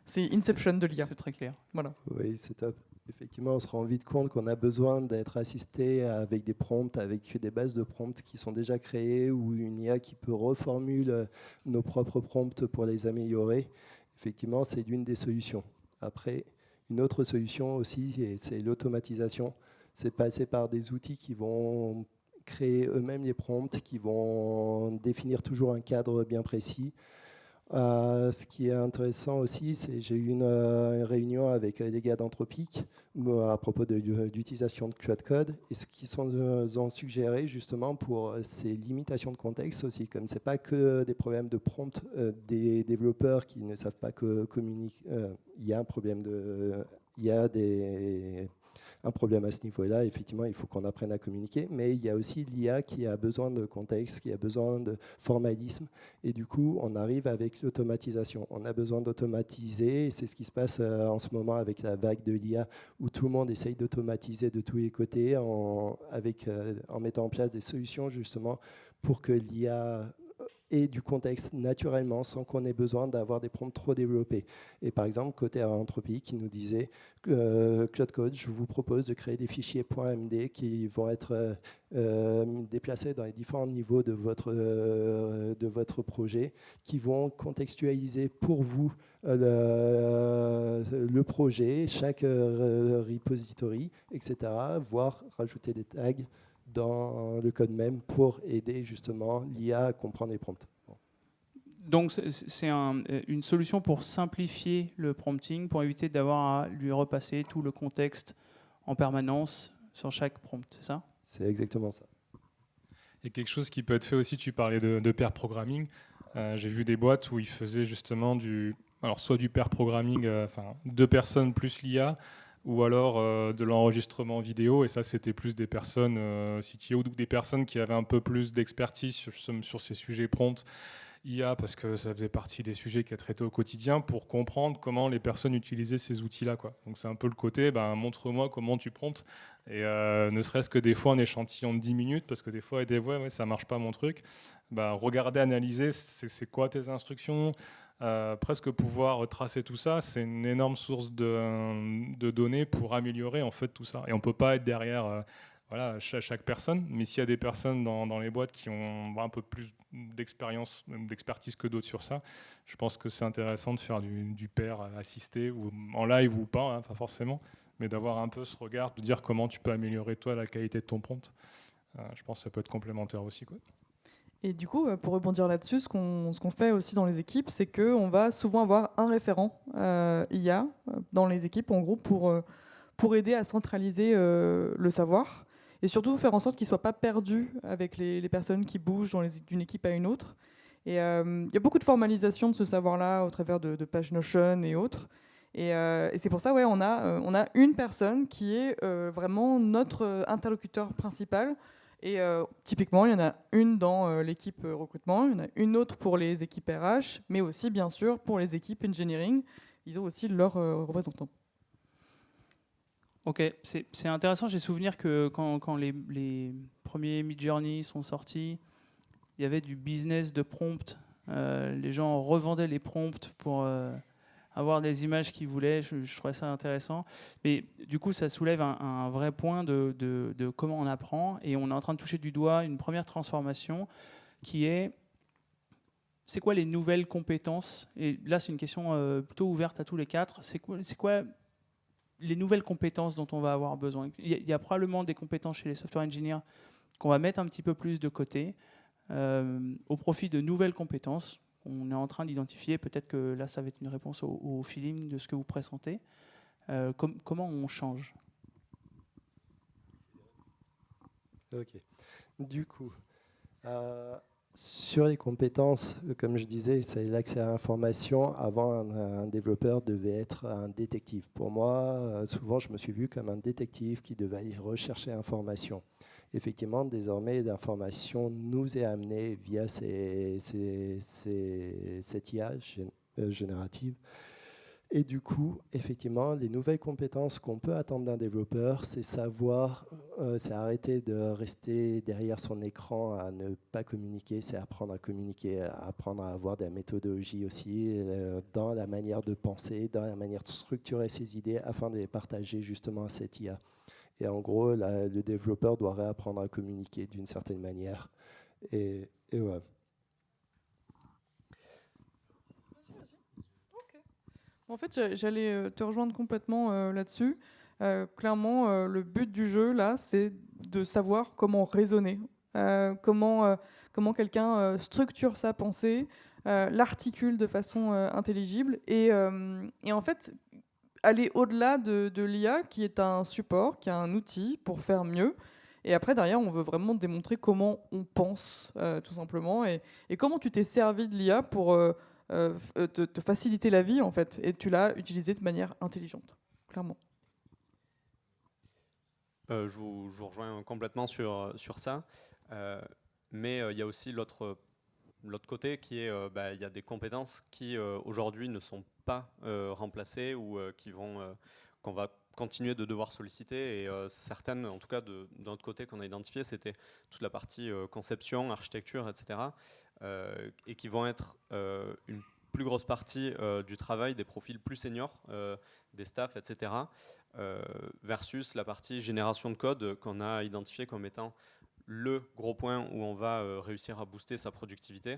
C'est Inception de l'IA. C'est très clair. Voilà. Oui, c'est top. Effectivement, on se rend vite compte qu'on a besoin d'être assisté avec des prompts, avec des bases de prompts qui sont déjà créées ou une IA qui peut reformuler nos propres prompts pour les améliorer. Effectivement, c'est l'une des solutions. Après, une autre solution aussi, c'est l'automatisation. C'est passer par des outils qui vont créer eux-mêmes les prompts, qui vont définir toujours un cadre bien précis. Ce qui est intéressant aussi, c'est j'ai eu une réunion avec les gars d'Anthropic à propos de l'utilisation de Claude Code et ce qu'ils ont suggéré justement pour ces limitations de contexte aussi, comme c'est pas que des problèmes de prompt des développeurs qui ne savent pas communiquer. Il y a un problème un problème à ce niveau-là. Effectivement, il faut qu'on apprenne à communiquer, mais il y a aussi l'IA qui a besoin de contexte, qui a besoin de formalisme, et du coup, on arrive avec l'automatisation. On a besoin d'automatiser, et c'est ce qui se passe en ce moment avec la vague de l'IA, où tout le monde essaye d'automatiser de tous les côtés, en mettant en place des solutions justement pour que l'IA et du contexte naturellement sans qu'on ait besoin d'avoir des prompts trop développés. Et par exemple, côté Anthropic, qui nous disait Claude Code, je vous propose de créer des fichiers .md qui vont être déplacés dans les différents niveaux de votre projet, qui vont contextualiser pour vous le projet, chaque repository, etc., voire rajouter des tags dans le code même pour aider justement l'IA à comprendre les prompts. Donc c'est une solution pour simplifier le prompting, pour éviter d'avoir à lui repasser tout le contexte en permanence sur chaque prompt, c'est ça ? C'est exactement ça. Et quelque chose qui peut être fait aussi, tu parlais de pair programming. J'ai vu des boîtes où ils faisaient justement soit du pair programming, 2 personnes plus l'IA, ou alors de l'enregistrement vidéo. Et ça, c'était plus des personnes CTO ou des personnes qui avaient un peu plus d'expertise sur ces sujets prompts IA, parce que ça faisait partie des sujets qui est traités au quotidien, pour comprendre comment les personnes utilisaient ces outils-là, quoi. Donc c'est un peu le côté, montre-moi comment tu promptes, et ne serait-ce que des fois un échantillon de 10 minutes, parce que des fois, ouais, ça marche pas mon truc. Regarder, analyser, c'est quoi tes instructions, presque pouvoir tracer tout ça, c'est une énorme source de données pour améliorer en fait tout ça. Et on peut pas être derrière chaque personne, mais s'il y a des personnes dans les boîtes qui ont un peu plus d'expérience, d'expertise que d'autres sur ça, je pense que c'est intéressant de faire du pair assisté, ou en live ou pas, hein, pas forcément, mais d'avoir un peu ce regard, de dire comment tu peux améliorer toi la qualité de ton prompt. Je pense que ça peut être complémentaire aussi, quoi. Et du coup, pour rebondir là-dessus, ce qu'on fait aussi dans les équipes, c'est qu'on va souvent avoir un référent IA dans les équipes, en gros, pour aider à centraliser le savoir, et surtout faire en sorte qu'il ne soit pas perdu avec les personnes qui bougent d'une équipe à une autre. Et il y a beaucoup de formalisation de ce savoir-là au travers de pages Notion et autres. Et c'est pour ça, ouais, on a une personne qui est vraiment notre interlocuteur principal. Et typiquement, il y en a une dans l'équipe recrutement, il y en a une autre pour les équipes RH, mais aussi, bien sûr, pour les équipes engineering. Ils ont aussi leurs représentants. Ok, c'est intéressant. J'ai souvenir que quand les premiers Midjourney sont sortis, il y avait du business de prompt. Les gens revendaient les prompts pour avoir des images qu'ils voulaient. Je trouvais ça intéressant. Mais du coup, ça soulève un vrai point de comment on apprend. Et on est en train de toucher du doigt une première transformation qui est: c'est quoi les nouvelles compétences? Et là, c'est une question plutôt ouverte à tous les quatre. C'est quoi les nouvelles compétences dont on va avoir besoin? Il y a probablement des compétences chez les software engineers qu'on va mettre un petit peu plus de côté au profit de nouvelles compétences. On est en train d'identifier, peut-être que là, ça va être une réponse au feeling de ce que vous pressentez. Comment on change? Ok. Du coup, sur les compétences, comme je disais, c'est l'accès à l'information. Avant, un développeur devait être un détective. Pour moi, souvent, je me suis vu comme un détective qui devait aller rechercher l'information. Effectivement, désormais, l'information nous est amenée via cette IA générative. Et du coup, effectivement, les nouvelles compétences qu'on peut attendre d'un développeur, c'est savoir, c'est arrêter de rester derrière son écran à ne pas communiquer, c'est apprendre à communiquer, apprendre à avoir des méthodologies aussi dans la manière de penser, dans la manière de structurer ses idées afin de les partager justement à cette IA. Et en gros, le développeur doit réapprendre à communiquer d'une certaine manière. Et voilà. En fait, j'allais te rejoindre complètement là-dessus. Clairement, le but du jeu, là, c'est de savoir comment raisonner, comment quelqu'un structure sa pensée, l'articule de façon intelligible, et en fait, aller au-delà de l'IA, qui est un support, qui est un outil pour faire mieux. Et après, derrière, on veut vraiment démontrer comment on pense, tout simplement, et comment tu t'es servi de l'IA pour te faciliter la vie, en fait, et tu l'as utilisé de manière intelligente, clairement. Je vous rejoins complètement sur ça, mais il y a aussi l'autre côté qui est il y a des compétences qui aujourd'hui ne sont pas remplacées ou qu'on va continuer de devoir solliciter, et certaines, en tout cas de notre côté qu'on a identifié, c'était toute la partie conception, architecture, etc., et qui vont être une plus grosse partie du travail des profils plus seniors, des staffs, etc., versus la partie génération de code qu'on a identifié comme étant le gros point où on va réussir à booster sa productivité,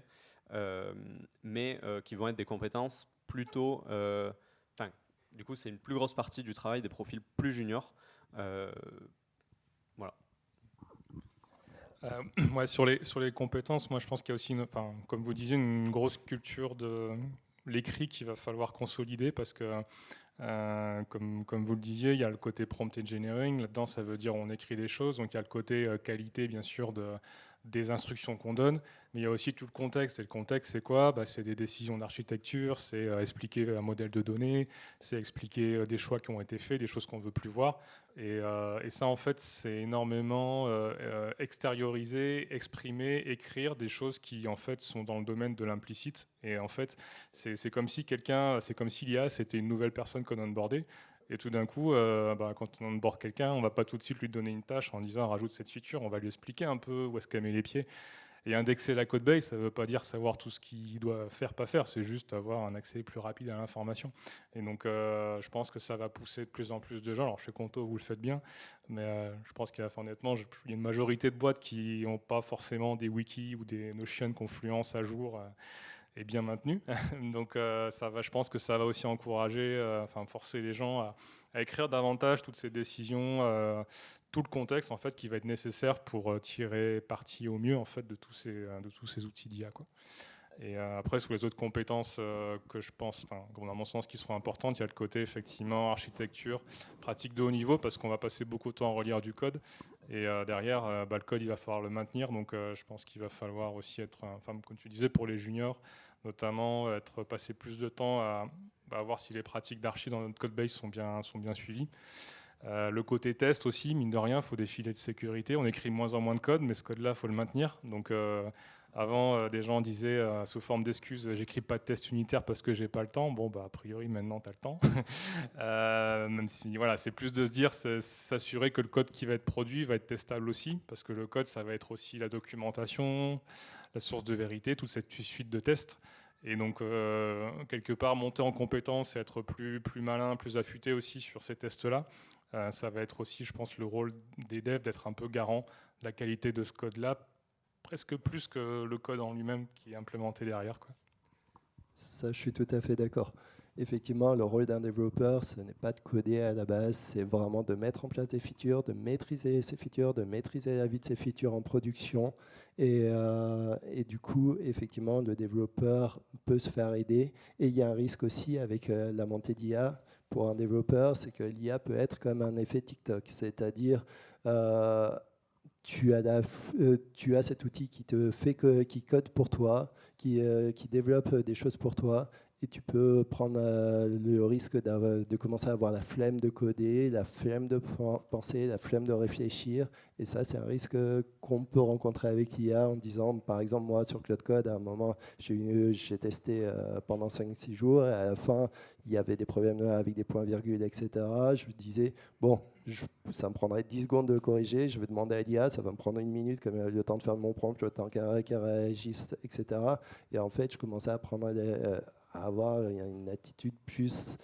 mais qui vont être des compétences plutôt... du coup, c'est une plus grosse partie du travail des profils plus juniors. Voilà. Ouais, sur les compétences, moi je pense qu'il y a aussi, comme vous disiez, une grosse culture de l'écrit qu'il va falloir consolider, parce que comme vous le disiez, il y a le côté prompt engineering. Là-dedans, ça veut dire on écrit des choses. Donc il y a le côté qualité, bien sûr, des instructions qu'on donne, mais il y a aussi tout le contexte. Et le contexte, c'est quoi? C'est des décisions d'architecture, c'est expliquer un modèle de données, c'est expliquer des choix qui ont été faits, des choses qu'on ne veut plus voir. Et ça, en fait, c'est énormément extérioriser, exprimer, écrire des choses qui, en fait, sont dans le domaine de l'implicite. Et en fait, c'est comme si l'IA, c'était une nouvelle personne qu'on onboardait. Et tout d'un coup, quand on onboard quelqu'un, on ne va pas tout de suite lui donner une tâche en disant rajoute cette feature, on va lui expliquer un peu où est-ce qu'elle met les pieds. Et indexer la code base, ça ne veut pas dire savoir tout ce qu'il doit faire, pas faire, c'est juste avoir un accès plus rapide à l'information. Et donc, je pense que ça va pousser de plus en plus de gens. Alors, chez Conto, vous le faites bien, mais je pense qu'il y a, honnêtement, il y a une majorité de boîtes qui n'ont pas forcément des wikis ou des Notion Confluence à jour et bien maintenus. Donc, je pense que ça va aussi encourager, forcer les gens à écrire davantage toutes ces décisions, tout le contexte en fait qui va être nécessaire pour tirer parti au mieux en fait de tous ces outils d'IA, quoi. Et après, sur les autres compétences que je pense, à mon sens, qui seront importantes, il y a le côté effectivement architecture, pratique de haut niveau, parce qu'on va passer beaucoup de temps à relire du code. Et derrière, le code, il va falloir le maintenir. Donc, je pense qu'il va falloir aussi être, comme tu disais, pour les juniors, notamment passer plus de temps à voir si les pratiques d'archi dans notre code base sont bien suivies. Le côté test aussi, mine de rien, il faut des filets de sécurité. On écrit de moins en moins de code, mais ce code-là, il faut le maintenir. Donc, avant, des gens disaient sous forme d'excuse, j'écris pas de test unitaire parce que j'ai pas le temps. Bon, a priori, maintenant, tu as le temps. Même si, voilà, c'est plus de se dire, s'assurer que le code qui va être produit va être testable aussi, parce que le code, ça va être aussi la documentation, la source de vérité, toute cette suite de tests. Et donc, quelque part, monter en compétence et être plus malin, plus affûté aussi sur ces tests-là, ça va être aussi, je pense, le rôle des devs d'être un peu garant de la qualité de ce code-là, presque plus que le code en lui-même qui est implémenté derrière, quoi. Ça, je suis tout à fait d'accord. Effectivement, le rôle d'un développeur, ce n'est pas de coder à la base, c'est vraiment de mettre en place des features, de maîtriser ces features, de maîtriser la vie de ces features en production. Et du coup, effectivement, le développeur peut se faire aider. Et il y a un risque aussi avec la montée d'IA pour un développeur, c'est que l'IA peut être comme un effet TikTok, c'est-à-dire tu as cet outil qui code pour toi, qui développe des choses pour toi, et tu peux prendre le risque de commencer à avoir la flemme de coder, la flemme de penser, la flemme de réfléchir. Et ça, c'est un risque qu'on peut rencontrer avec l'IA en disant, par exemple, moi, sur Cloud Code, à un moment, j'ai testé pendant 5-6 jours, et à la fin, il y avait des problèmes avec des points-virgules, etc. Je me disais, bon, ça me prendrait 10 secondes de le corriger, je vais demander à l'IA, ça va me prendre 1 minute, comme le temps de faire mon prompt, le temps qu'elle réagisse, etc. Et en fait, je commençais à avoir une attitude plus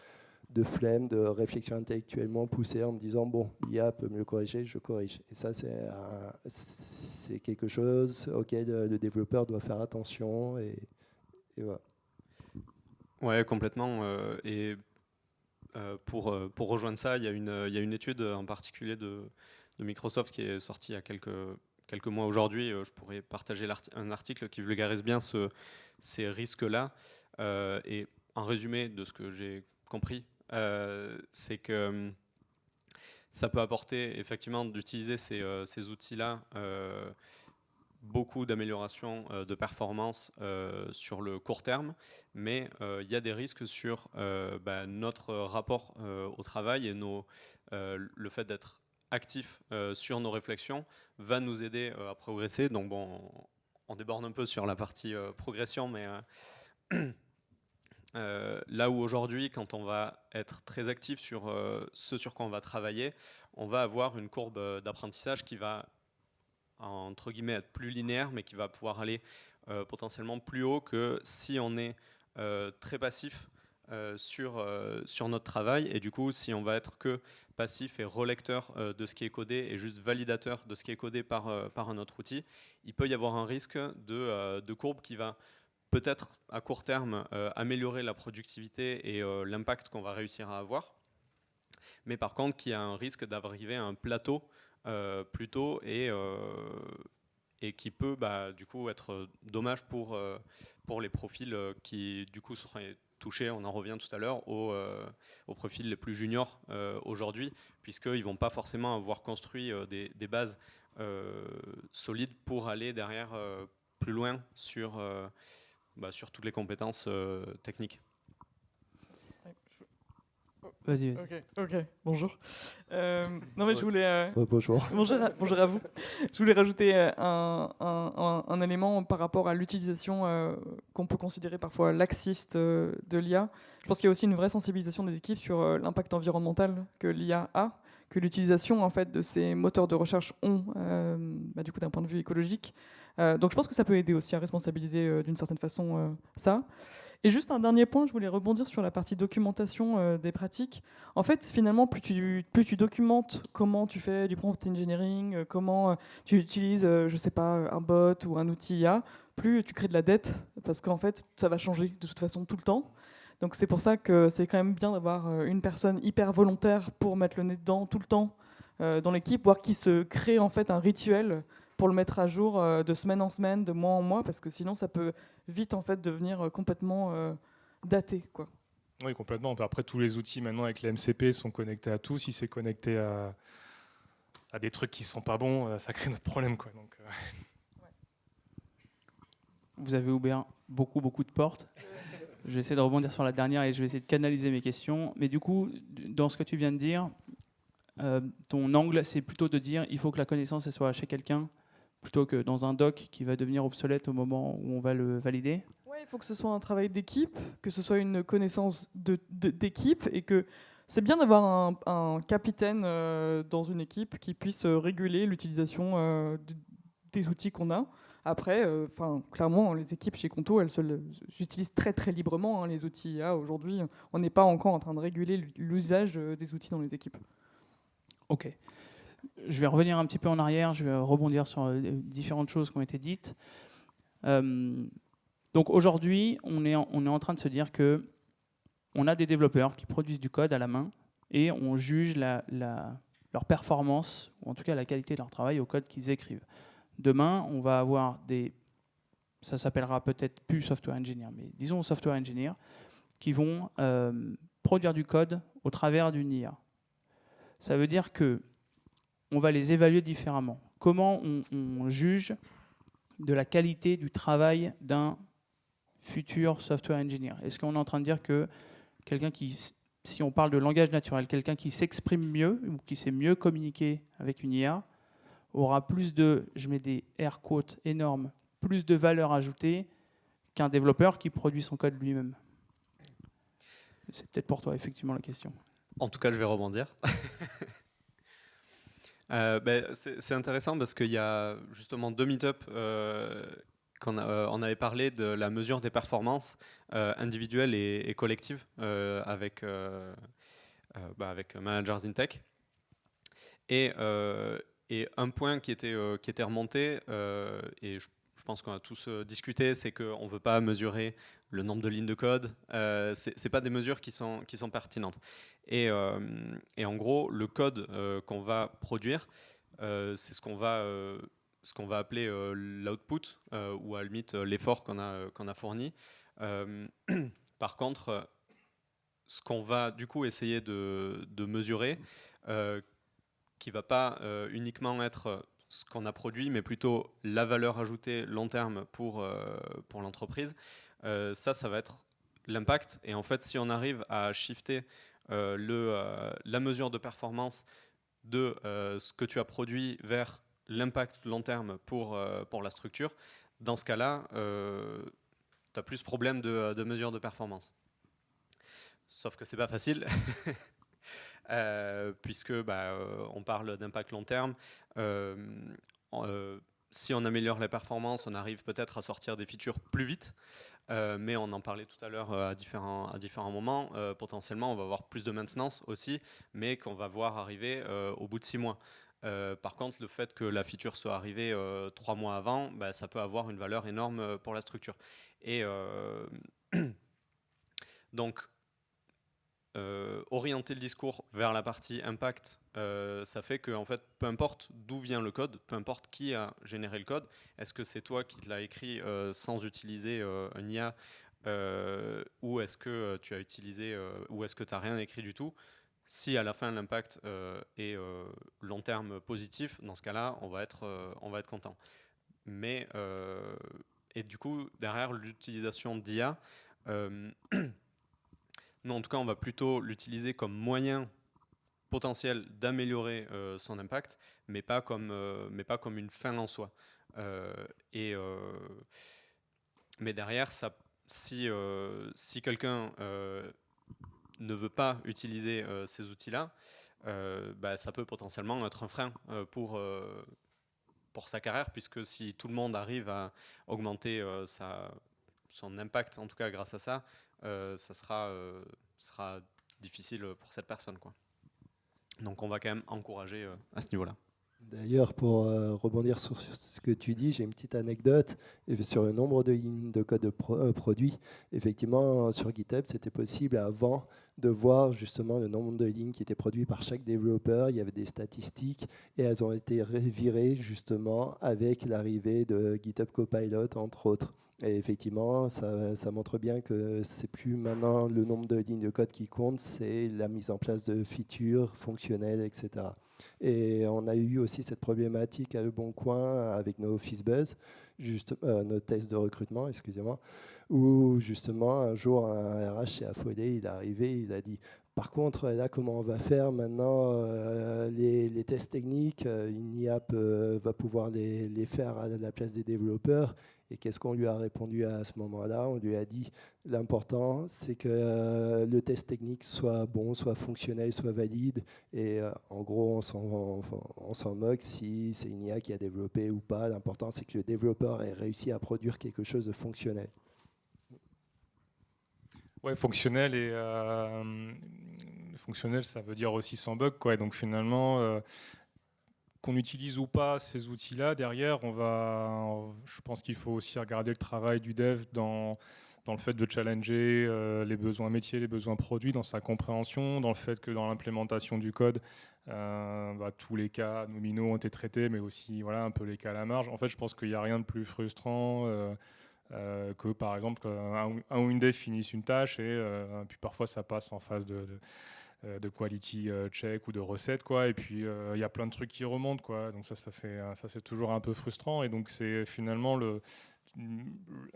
de flemme, de réflexion intellectuellement poussée en me disant, bon, l'IA peut me le corriger, je corrige. Et ça, c'est quelque chose auquel le développeur doit faire attention. Et voilà. Ouais, complètement. Pour rejoindre ça, il y a une étude en particulier de Microsoft qui est sortie il y a quelques mois aujourd'hui. Je pourrais partager un article qui vulgarise bien ces risques-là. Et en résumé de ce que j'ai compris, c'est que ça peut apporter effectivement d'utiliser ces outils-là beaucoup d'améliorations de performance sur le court terme, mais il y a des risques sur notre rapport au travail et le fait d'être actif sur nos réflexions va nous aider à progresser. Donc bon, on déborde un peu sur la partie progression, mais là où aujourd'hui, quand on va être très actif sur ce sur quoi on va travailler, on va avoir une courbe d'apprentissage qui va entre guillemets être plus linéaire, mais qui va pouvoir aller potentiellement plus haut que si on est très passif sur notre travail. Et du coup, si on va être que passif et relecteur de ce qui est codé et juste validateur de ce qui est codé par un autre outil, il peut y avoir un risque de courbe qui va peut-être à court terme améliorer la productivité et l'impact qu'on va réussir à avoir, mais par contre qui a un risque d'arriver à un plateau plutôt et et qui peut du coup être dommage pour les profils qui du coup seraient touchés, on en revient tout à l'heure, aux profils les plus juniors aujourd'hui, puisqu'ils ne vont pas forcément avoir construit des bases solides pour aller derrière plus loin sur toutes les compétences techniques. Vas-y. Ok, bonjour. Non mais je voulais... Bonjour. Bonjour à vous. Je voulais rajouter un élément par rapport à l'utilisation qu'on peut considérer parfois laxiste de l'IA. Je pense qu'il y a aussi une vraie sensibilisation des équipes sur l'impact environnemental que l'IA a, que l'utilisation en fait de ces moteurs de recherche ont, du coup d'un point de vue écologique. Donc je pense que ça peut aider aussi à responsabiliser d'une certaine façon ça. Et juste un dernier point, je voulais rebondir sur la partie documentation des pratiques. En fait, finalement, plus tu documentes comment tu fais du prompt engineering, comment tu utilises, je sais pas, un bot ou un outil IA, plus tu crées de la dette, parce qu'en fait, ça va changer de toute façon tout le temps. Donc c'est pour ça que c'est quand même bien d'avoir une personne hyper volontaire pour mettre le nez dedans tout le temps dans l'équipe, voire qui se crée en fait un rituel pour le mettre à jour de semaine en semaine, de mois en mois, parce que sinon ça peut vite en fait devenir complètement daté, quoi. Oui, complètement. Après, tous les outils maintenant avec les MCP sont connectés à tout. Si c'est connecté à des trucs qui sont pas bons, ça crée notre problème, quoi. Donc, Vous avez ouvert beaucoup de portes. Je vais essayer de rebondir sur la dernière et je vais essayer de canaliser mes questions. Mais du coup, dans ce que tu viens de dire, ton angle, c'est plutôt de dire il faut que la connaissance elle soit chez quelqu'un plutôt que dans un doc qui va devenir obsolète au moment où on va le valider. Ouais, il faut que ce soit un travail d'équipe, que ce soit une connaissance d'équipe et que c'est bien d'avoir un capitaine dans une équipe qui puisse réguler l'utilisation des outils qu'on a. Après, clairement, les équipes chez Conto, elles utilisent très très librement les outils IA. Aujourd'hui, on n'est pas encore en train de réguler l'usage des outils dans les équipes. Ok. Je vais revenir un petit peu en arrière, je vais rebondir sur différentes choses qui ont été dites. Donc aujourd'hui, on est en train de se dire que on a des développeurs qui produisent du code à la main et on juge leur performance, ou en tout cas la qualité de leur travail au code qu'ils écrivent. Demain, on va avoir ça s'appellera peut-être plus software engineer, mais disons software engineer, qui vont produire du code au travers d'une IA. Ça veut dire que on va les évaluer différemment. Comment on juge de la qualité du travail d'un futur software engineer? Est-ce qu'on est en train de dire que quelqu'un qui, si on parle de langage naturel, quelqu'un qui s'exprime mieux ou qui sait mieux communiquer avec une IA aura plus de, je mets des air quotes énormes, plus de valeur ajoutée qu'un développeur qui produit son code lui-même? C'est peut-être pour toi, effectivement, la question. En tout cas, je vais rebondir. C'est intéressant parce qu'il y a justement 2 meet-up on avait parlé de la mesure des performances individuelles et collectives avec Managers in Tech. Et un point qui était remonté, et je pense qu'on a tous discuté, c'est qu'on ne veut pas mesurer le nombre de lignes de code. Ce n'est pas des mesures qui sont pertinentes. Et en gros, le code qu'on va produire, c'est ce qu'on va appeler l'output, ou à la limite l'effort qu'on a fourni. Par contre, ce qu'on va du coup essayer de mesurer, qui ne va pas uniquement être ce qu'on a produit, mais plutôt la valeur ajoutée long terme pour l'entreprise, ça va être l'impact. Et en fait, si on arrive à shifter la mesure de performance de ce que tu as produit vers l'impact long terme pour la structure, dans ce cas-là, tu as plus problème de mesure de performance. Sauf que c'est pas facile. Puisque on parle d'impact long terme. Si on améliore les performances, on arrive peut-être à sortir des features plus vite, mais on en parlait tout à l'heure à différents moments. Potentiellement, on va avoir plus de maintenance aussi, mais qu'on va voir arriver au bout de 6 mois. Par contre, le fait que la feature soit arrivée 3 mois avant, ça peut avoir une valeur énorme pour la structure. Et donc, au orienter le discours vers la partie impact, ça fait que en fait, peu importe d'où vient le code, peu importe qui a généré le code, est-ce que c'est toi qui l'as écrit sans utiliser un IA, ou est-ce que tu as utilisé, ou est-ce que tu n'as rien écrit du tout? Si à la fin l'impact est long terme positif, dans ce cas-là, on va être content. Mais et du coup, derrière l'utilisation d'IA, nous, en tout cas, on va plutôt l'utiliser comme moyen potentiel d'améliorer son impact, mais pas comme une fin en soi. Mais derrière, si quelqu'un ne veut pas utiliser ces outils-là, ça peut potentiellement être un frein pour sa carrière, puisque si tout le monde arrive à augmenter son impact, en tout cas grâce à ça, ça sera difficile pour cette personne, quoi. Donc on va quand même encourager à ce niveau-là. D'ailleurs, pour rebondir sur ce que tu dis, j'ai une petite anecdote sur le nombre de lignes de code de produit. Effectivement, sur GitHub, c'était possible avant de voir justement le nombre de lignes qui étaient produites par chaque développeur. Il y avait des statistiques et elles ont été virées justement avec l'arrivée de GitHub Copilot, entre autres. Et effectivement, ça montre bien que c'est plus maintenant le nombre de lignes de code qui compte, c'est la mise en place de features fonctionnelles, etc. Et on a eu aussi cette problématique à Le Bon Coin avec nos FizzBuzz, nos tests de recrutement, excusez-moi, où justement un jour un RH s'est affolé, il est arrivé, il a dit par contre là comment on va faire maintenant les tests techniques, une IA va pouvoir les faire à la place des développeurs. Et qu'est-ce qu'on lui a répondu à ce moment-là? On lui a dit l'important, c'est que le test technique soit bon, soit fonctionnel, soit valide. Et en gros, on s'en moque si c'est une IA qui a développé ou pas. L'important, c'est que le développeur ait réussi à produire quelque chose de fonctionnel. Ouais, fonctionnel et fonctionnel, ça veut dire aussi sans bug, quoi. Et donc finalement, qu'on utilise ou pas ces outils-là, derrière, je pense qu'il faut aussi regarder le travail du dev dans le fait de challenger les besoins métiers, les besoins produits, dans sa compréhension, dans le fait que dans l'implémentation du code, tous les cas nominaux ont été traités, mais aussi voilà, un peu les cas à la marge. En fait, je pense qu'il n'y a rien de plus frustrant que, par exemple, un ou une dev finisse une tâche et puis parfois ça passe en phase de quality check ou de recette, quoi, et puis il y a plein de trucs qui remontent, quoi. Donc ça c'est toujours un peu frustrant, et donc c'est finalement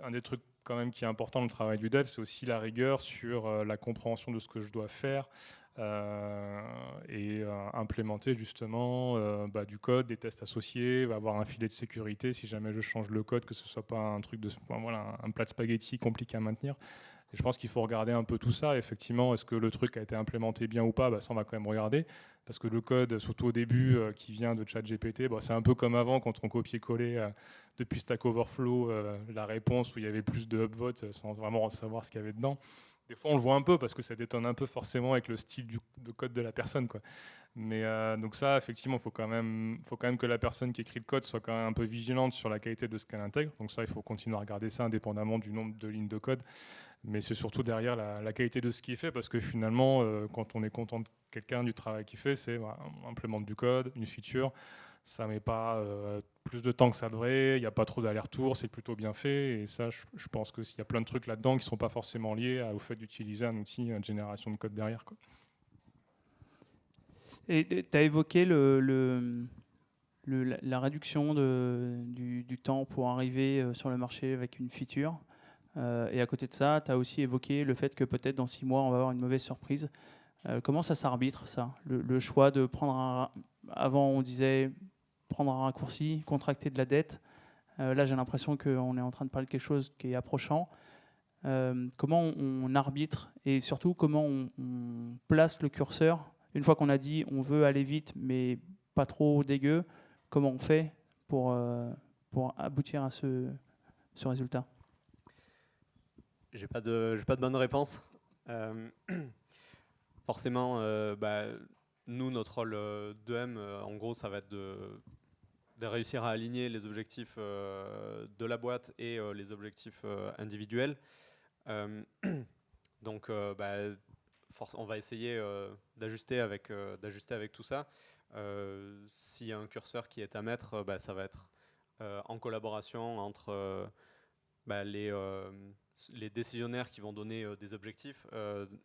un des trucs quand même qui est important dans le travail du dev, c'est aussi la rigueur sur la compréhension de ce que je dois faire et implémenter justement du code, des tests associés, avoir un filet de sécurité si jamais je change le code, que ce soit pas un truc un plat de spaghetti compliqué à maintenir. Et je pense qu'il faut regarder un peu tout ça. Effectivement, est-ce que le truc a été implémenté bien ou pas? Ça, on va quand même regarder. Parce que le code, surtout au début, qui vient de ChatGPT, c'est un peu comme avant, quand on copiait-collait depuis Stack Overflow la réponse où il y avait plus de upvotes sans vraiment savoir ce qu'il y avait dedans. Des fois, on le voit un peu parce que ça détonne un peu forcément avec le style de code de la personne, quoi. Mais donc ça, effectivement, il faut quand même que la personne qui écrit le code soit quand même un peu vigilante sur la qualité de ce qu'elle intègre. Donc ça, il faut continuer à regarder ça indépendamment du nombre de lignes de code. Mais c'est surtout derrière la qualité de ce qui est fait, parce que finalement, quand on est content de quelqu'un, du travail qu'il fait, c'est on implémente du code, une feature, ça met pas plus de temps que ça devrait, il n'y a pas trop d'aller-retour, c'est plutôt bien fait, et ça, je pense qu'il y a plein de trucs là-dedans qui ne sont pas forcément liés au fait d'utiliser un outil de génération de code derrière, quoi. Et tu as évoqué la réduction du temps pour arriver sur le marché avec une feature. Et à côté de ça, tu as aussi évoqué le fait que peut-être dans 6 mois, on va avoir une mauvaise surprise. Comment ça s'arbitre, ça? Le choix de prendre avant, on disait prendre un raccourci, contracter de la dette. Là, j'ai l'impression qu'on est en train de parler de quelque chose qui est approchant. Comment on arbitre, et surtout comment on place le curseur une fois qu'on a dit on veut aller vite mais pas trop dégueu? Comment on fait pour aboutir à ce résultat? J'ai pas de bonne réponse. Forcément, nous, notre rôle d'EM, en gros, ça va être de réussir à aligner les objectifs de la boîte et les objectifs individuels. Donc, on va essayer d'ajuster avec tout ça. S'il y a un curseur qui est à mettre, ça va être en collaboration entre les décisionnaires qui vont donner des objectifs,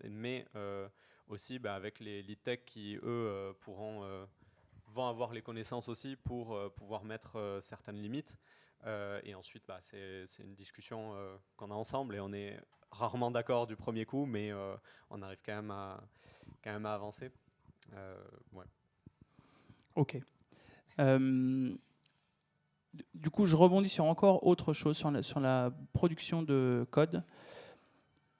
mais aussi avec les lead tech qui, eux, vont avoir les connaissances aussi pour pouvoir mettre certaines limites. Et ensuite, c'est une discussion qu'on a ensemble et on est rarement d'accord du premier coup, mais on arrive quand même à avancer. Ouais. Ok. Du coup, je rebondis sur encore autre chose, sur la production de code.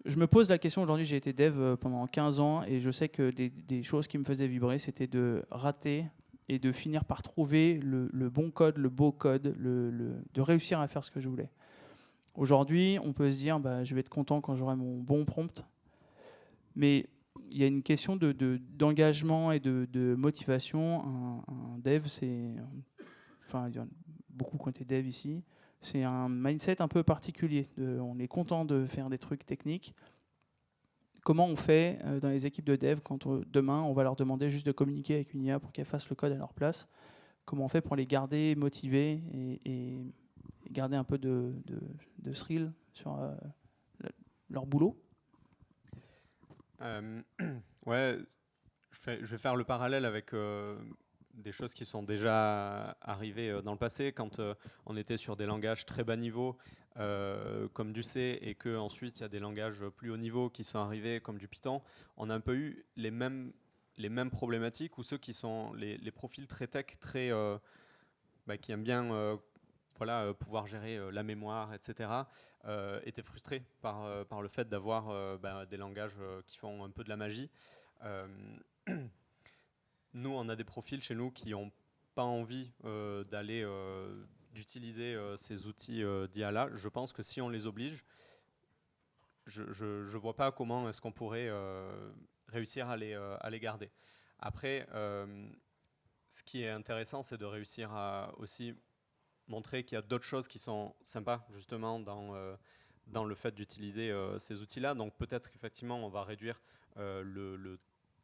Je me pose la question, aujourd'hui j'ai été dev pendant 15 ans et je sais que des choses qui me faisaient vibrer, c'était de rater et de finir par trouver le bon code, le beau code, de réussir à faire ce que je voulais. Aujourd'hui, on peut se dire, je vais être content quand j'aurai mon bon prompt, mais il y a une question d'engagement et de motivation. Un dev, il y en a beaucoup qui ont été dev ici, c'est un mindset un peu particulier. On est content de faire des trucs techniques. Comment on fait dans les équipes de dev quand demain on va leur demander juste de communiquer avec une IA pour qu'elle fasse le code à leur place? Comment on fait pour les garder motivés et garder un peu de thrill sur leur boulot? Ouais, je vais faire le parallèle avec des choses qui sont déjà arrivées dans le passé, quand on était sur des langages très bas niveau comme du C, et qu'ensuite il y a des langages plus haut niveau qui sont arrivés comme du Python. On a un peu eu les mêmes problématiques, où ceux qui sont les profils très tech, qui aiment bien pouvoir gérer la mémoire, etc., étaient frustrés par le fait d'avoir des langages qui font un peu de la magie. Nous, on a des profils chez nous qui n'ont pas envie d'utiliser ces outils d'IA-là. Je pense que si on les oblige, je ne vois pas comment est-ce qu'on pourrait réussir à les garder. Après, ce qui est intéressant, c'est de réussir à aussi montrer qu'il y a d'autres choses qui sont sympas, justement, dans le fait d'utiliser ces outils-là. Donc peut-être qu'effectivement, on va réduire le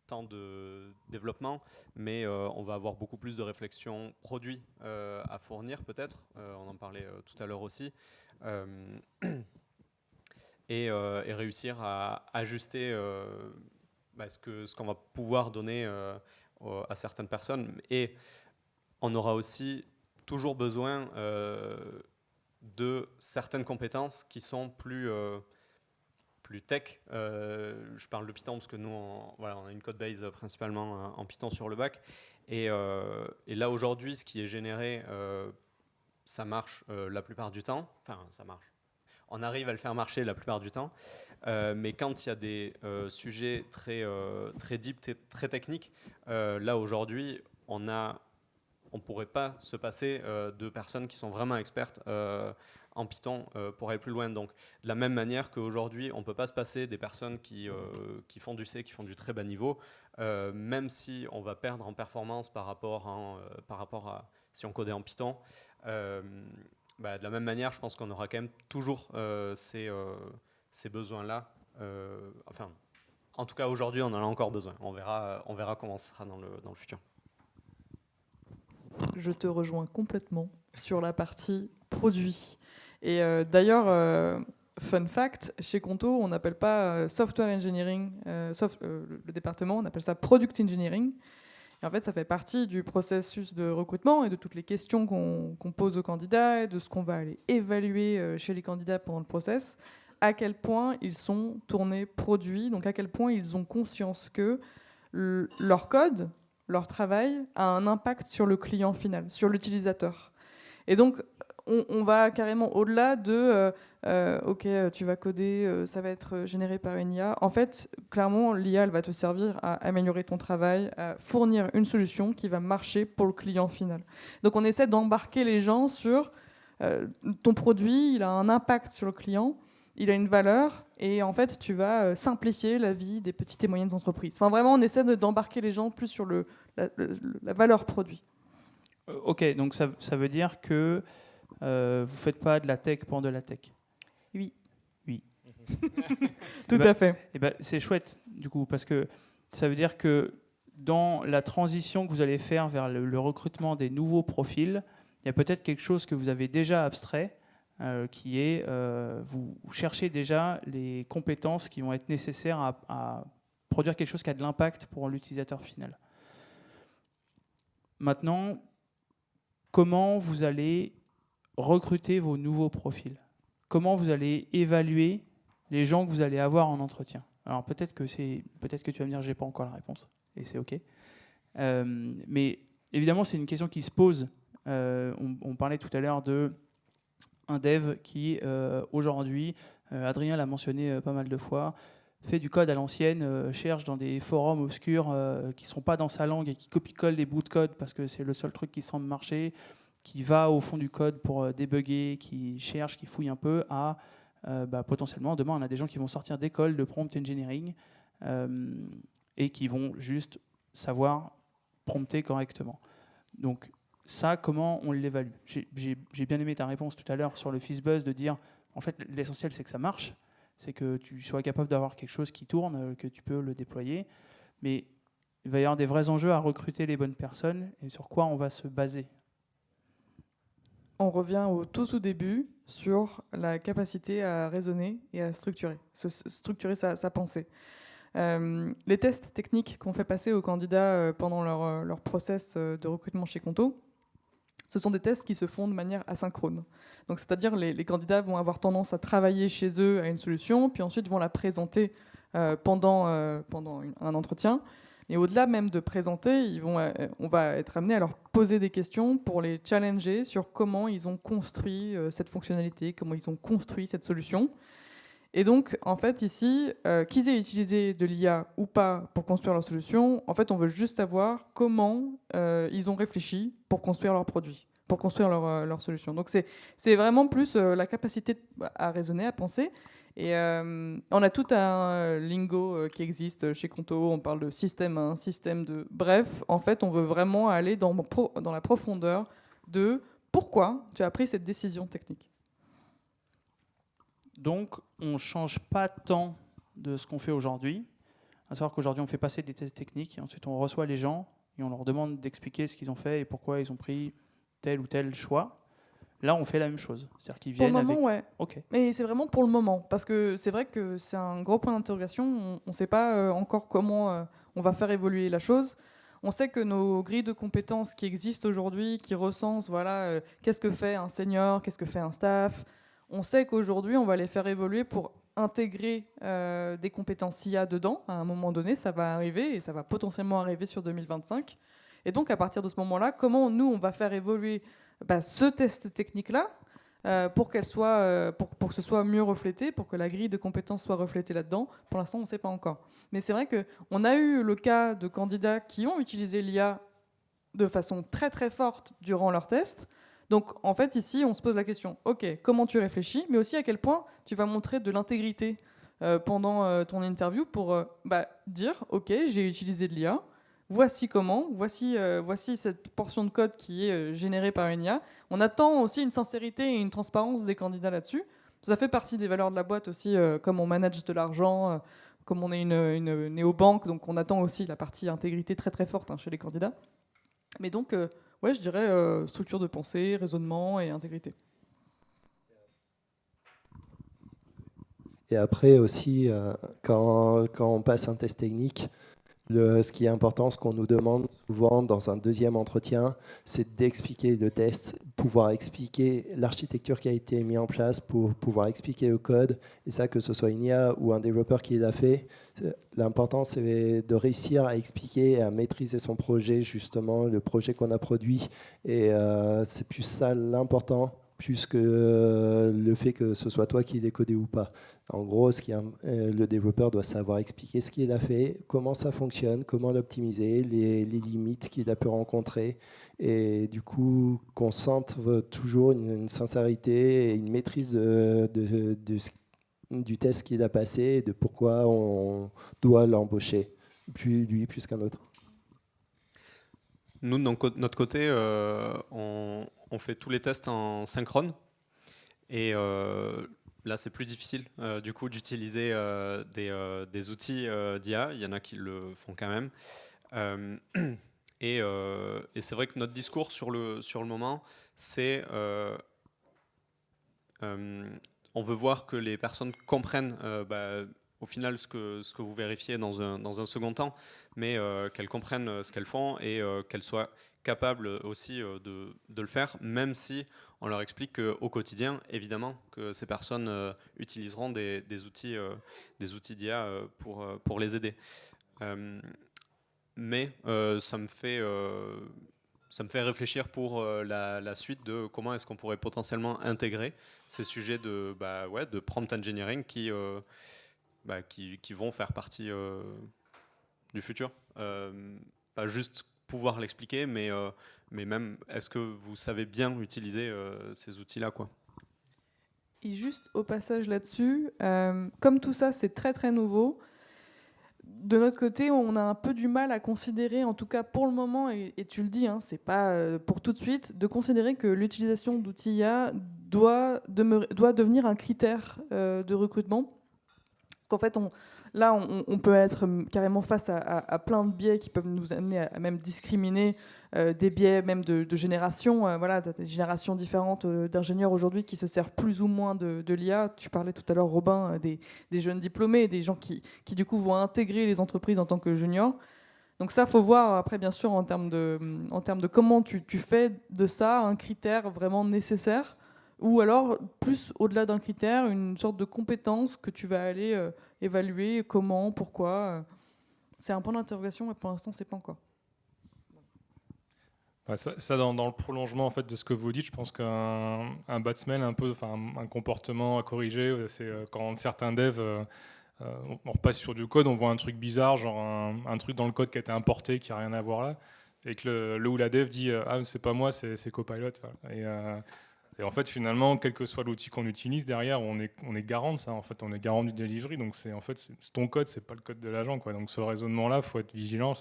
temps de développement, mais on va avoir beaucoup plus de réflexion produit à fournir, peut-être. On en parlait tout à l'heure aussi. Et réussir à ajuster ce qu'on va pouvoir donner à certaines personnes. Et on aura aussi toujours besoin de certaines compétences qui sont plus tech. Je parle de Python parce que nous, on a une code base principalement en Python sur le bac. Et là, aujourd'hui, ce qui est généré, ça marche la plupart du temps. Enfin, ça marche. On arrive à le faire marcher la plupart du temps. Mais quand il y a des sujets très deep, très techniques, là, aujourd'hui, on ne pourrait pas se passer de personnes qui sont vraiment expertes en Python pour aller plus loin. Donc, de la même manière qu'aujourd'hui, on ne peut pas se passer des personnes qui font du C, qui font du très bas niveau, même si on va perdre en performance par rapport à si on codait en Python. De la même manière, je pense qu'on aura quand même toujours ces besoins-là. En tout cas, aujourd'hui, on en a encore besoin. On verra comment ce sera dans le futur. Je te rejoins complètement sur la partie produit. Et d'ailleurs, fun fact, chez Conto, on n'appelle pas software engineering, le département, on appelle ça product engineering. Et en fait, ça fait partie du processus de recrutement et de toutes les questions qu'on pose aux candidats et de ce qu'on va aller évaluer chez les candidats pendant le process, à quel point ils sont tournés produits, donc à quel point ils ont conscience que leur code, leur travail a un impact sur le client final, sur l'utilisateur. Et donc, on va carrément au-delà de OK, tu vas coder, ça va être généré par une IA. En fait, clairement, l'IA, elle va te servir à améliorer ton travail, à fournir une solution qui va marcher pour le client final. Donc, on essaie d'embarquer les gens sur ton produit, il a un impact sur le client, il a une valeur, et en fait, tu vas simplifier la vie des petites et moyennes entreprises. Enfin, vraiment, on essaie d'embarquer les gens plus sur la valeur produit. Ok, donc ça veut dire que vous ne faites pas de la tech pour de la tech? Oui. Oui. Tout à fait. Et c'est chouette du coup, parce que ça veut dire que dans la transition que vous allez faire vers le recrutement des nouveaux profils, il y a peut-être quelque chose que vous avez déjà abstrait, qui est, vous cherchez déjà les compétences qui vont être nécessaires à produire quelque chose qui a de l'impact pour l'utilisateur final. Maintenant, comment vous allez recruter vos nouveaux profils? Comment vous allez évaluer les gens que vous allez avoir en entretien? Alors peut-être que tu vas me dire j'ai pas encore la réponse, et c'est OK. Mais évidemment, c'est une question qui se pose. On parlait tout à l'heure d'un dev qui, aujourd'hui, Adrien l'a mentionné pas mal de fois, fait du code à l'ancienne, cherche dans des forums obscurs qui ne sont pas dans sa langue et qui copie-colle des bouts de code parce que c'est le seul truc qui semble marcher, qui va au fond du code pour débugger, qui cherche, qui fouille un peu, à potentiellement, demain, on a des gens qui vont sortir d'école de prompt engineering et qui vont juste savoir prompter correctement. Donc ça, comment on l'évalue? J'ai bien aimé ta réponse tout à l'heure sur le FizzBuzz de dire, en fait, l'essentiel, c'est que ça marche, c'est que tu sois capable d'avoir quelque chose qui tourne, que tu peux le déployer, mais il va y avoir des vrais enjeux à recruter les bonnes personnes, et sur quoi on va se baser? On revient au tout début sur la capacité à raisonner et à structurer sa pensée. Les tests techniques qu'on fait passer aux candidats pendant leur process de recrutement chez Conto, ce sont des tests qui se font de manière asynchrone. Donc, c'est-à-dire les candidats vont avoir tendance à travailler chez eux à une solution, puis ensuite vont la présenter pendant un entretien. Et au-delà même de présenter, on va être amené à leur poser des questions pour les challenger sur comment ils ont construit cette fonctionnalité, comment ils ont construit cette solution. Et donc, en fait, ici, qu'ils aient utilisé de l'IA ou pas pour construire leur solution, en fait, on veut juste savoir comment ils ont réfléchi pour construire leur produit, pour construire leur solution. Donc, c'est vraiment plus la capacité à raisonner, à penser. Et on a tout un lingo qui existe chez Conto, on parle de système 1, système 2. Bref, en fait, on veut vraiment aller dans la profondeur de pourquoi tu as pris cette décision technique. Donc, on ne change pas tant de ce qu'on fait aujourd'hui. À savoir qu'aujourd'hui, on fait passer des tests techniques, et ensuite on reçoit les gens et on leur demande d'expliquer ce qu'ils ont fait et pourquoi ils ont pris tel ou tel choix. Là, on fait la même chose. C'est-à-dire qu'ils viennent pour le moment, avec... ouais. Okay. Mais c'est vraiment pour le moment, parce que c'est vrai que c'est un gros point d'interrogation. On ne sait pas encore comment on va faire évoluer la chose. On sait que nos grilles de compétences qui existent aujourd'hui, qui recensent qu'est-ce que fait un senior, qu'est-ce que fait un staff, on sait qu'aujourd'hui, on va les faire évoluer pour intégrer des compétences IA dedans. À un moment donné, ça va arriver, et ça va potentiellement arriver sur 2025. Et donc, à partir de ce moment-là, comment nous, on va faire évoluer ce test technique-là pour que ce soit mieux reflété, pour que la grille de compétences soit reflétée là-dedans. Pour l'instant, on ne sait pas encore. Mais c'est vrai qu'on a eu le cas de candidats qui ont utilisé l'IA de façon très très forte durant leur test. Donc en fait, ici, on se pose la question, ok, comment tu réfléchis, mais aussi à quel point tu vas montrer de l'intégrité pendant ton interview pour dire, ok, j'ai utilisé de l'IA, voici comment, voici cette portion de code qui est générée par une IA. On attend aussi une sincérité et une transparence des candidats là-dessus. Ça fait partie des valeurs de la boîte aussi, comme on manage de l'argent, comme on est une néobanque, donc on attend aussi la partie intégrité très très forte chez les candidats. Mais donc, je dirais structure de pensée, raisonnement et intégrité. Et après aussi, quand on passe un test technique, ce qui est important, ce qu'on nous demande souvent dans un deuxième entretien, c'est d'expliquer le test, pouvoir expliquer l'architecture qui a été mise en place pour pouvoir expliquer le code. Et ça, que ce soit une IA ou un développeur qui l'a fait, l'important, c'est de réussir à expliquer et à maîtriser son projet, justement, le projet qu'on a produit. Et c'est plus ça l'important, plus que le fait que ce soit toi qui l'aies codé ou pas. En gros, le développeur doit savoir expliquer ce qu'il a fait, comment ça fonctionne, comment l'optimiser, les limites qu'il a pu rencontrer. Et du coup, qu'on sente toujours une sincérité et une maîtrise du test qu'il a passé et de pourquoi on doit l'embaucher, lui plus qu'un autre. Nous, de notre côté, on fait tous les tests en synchrone. Et là, c'est plus difficile du coup d'utiliser des outils d'IA. Il y en a qui le font quand même. Et c'est vrai que notre discours sur le moment, c'est on veut voir que les personnes comprennent au final ce que vous vérifiez dans un second temps, mais qu'elles comprennent ce qu'elles font et qu'elles soient capables aussi de le faire, même si on leur explique qu'au quotidien, évidemment, que ces personnes utiliseront des outils d'IA pour les aider. Mais ça me fait réfléchir pour la suite de comment est-ce qu'on pourrait potentiellement intégrer ces sujets de prompt engineering qui vont faire partie du futur. Pas juste pouvoir l'expliquer, mais même, est-ce que vous savez bien utiliser ces outils-là, quoi. Et juste au passage là-dessus, comme tout ça, c'est très très nouveau, de notre côté, on a un peu du mal à considérer, en tout cas pour le moment, et tu le dis, hein, c'est pas pour tout de suite, de considérer que l'utilisation d'outils IA doit devenir un critère de recrutement. Qu'en fait, on peut être carrément face à plein de biais qui peuvent nous amener à même discriminer, des biais même de génération. Voilà, des générations différentes d'ingénieurs aujourd'hui qui se servent plus ou moins de l'IA. Tu parlais tout à l'heure, Robin, des jeunes diplômés, des gens qui du coup vont intégrer les entreprises en tant que juniors. Donc ça, faut voir après, bien sûr, en termes de comment tu fais de ça un critère vraiment nécessaire, ou alors, plus au-delà d'un critère, une sorte de compétence que tu vas aller évaluer, comment, pourquoi. C'est un point d'interrogation, mais pour l'instant, c'est pas encore. Ouais, ça dans le prolongement en fait, de ce que vous dites, je pense qu'un batsman, un comportement à corriger, c'est quand certains devs, on repasse sur du code, on voit un truc bizarre, genre un truc dans le code qui a été importé, qui n'a rien à voir là, et que le ou la dev dit « Ah, c'est pas moi, c'est Copilot ». Et en fait, finalement, quel que soit l'outil qu'on utilise, derrière, on est garant de ça. En fait, on est garant du delivery. Donc, c'est ton code, c'est pas le code de l'agent, quoi. Donc, ce raisonnement-là, faut être vigilant.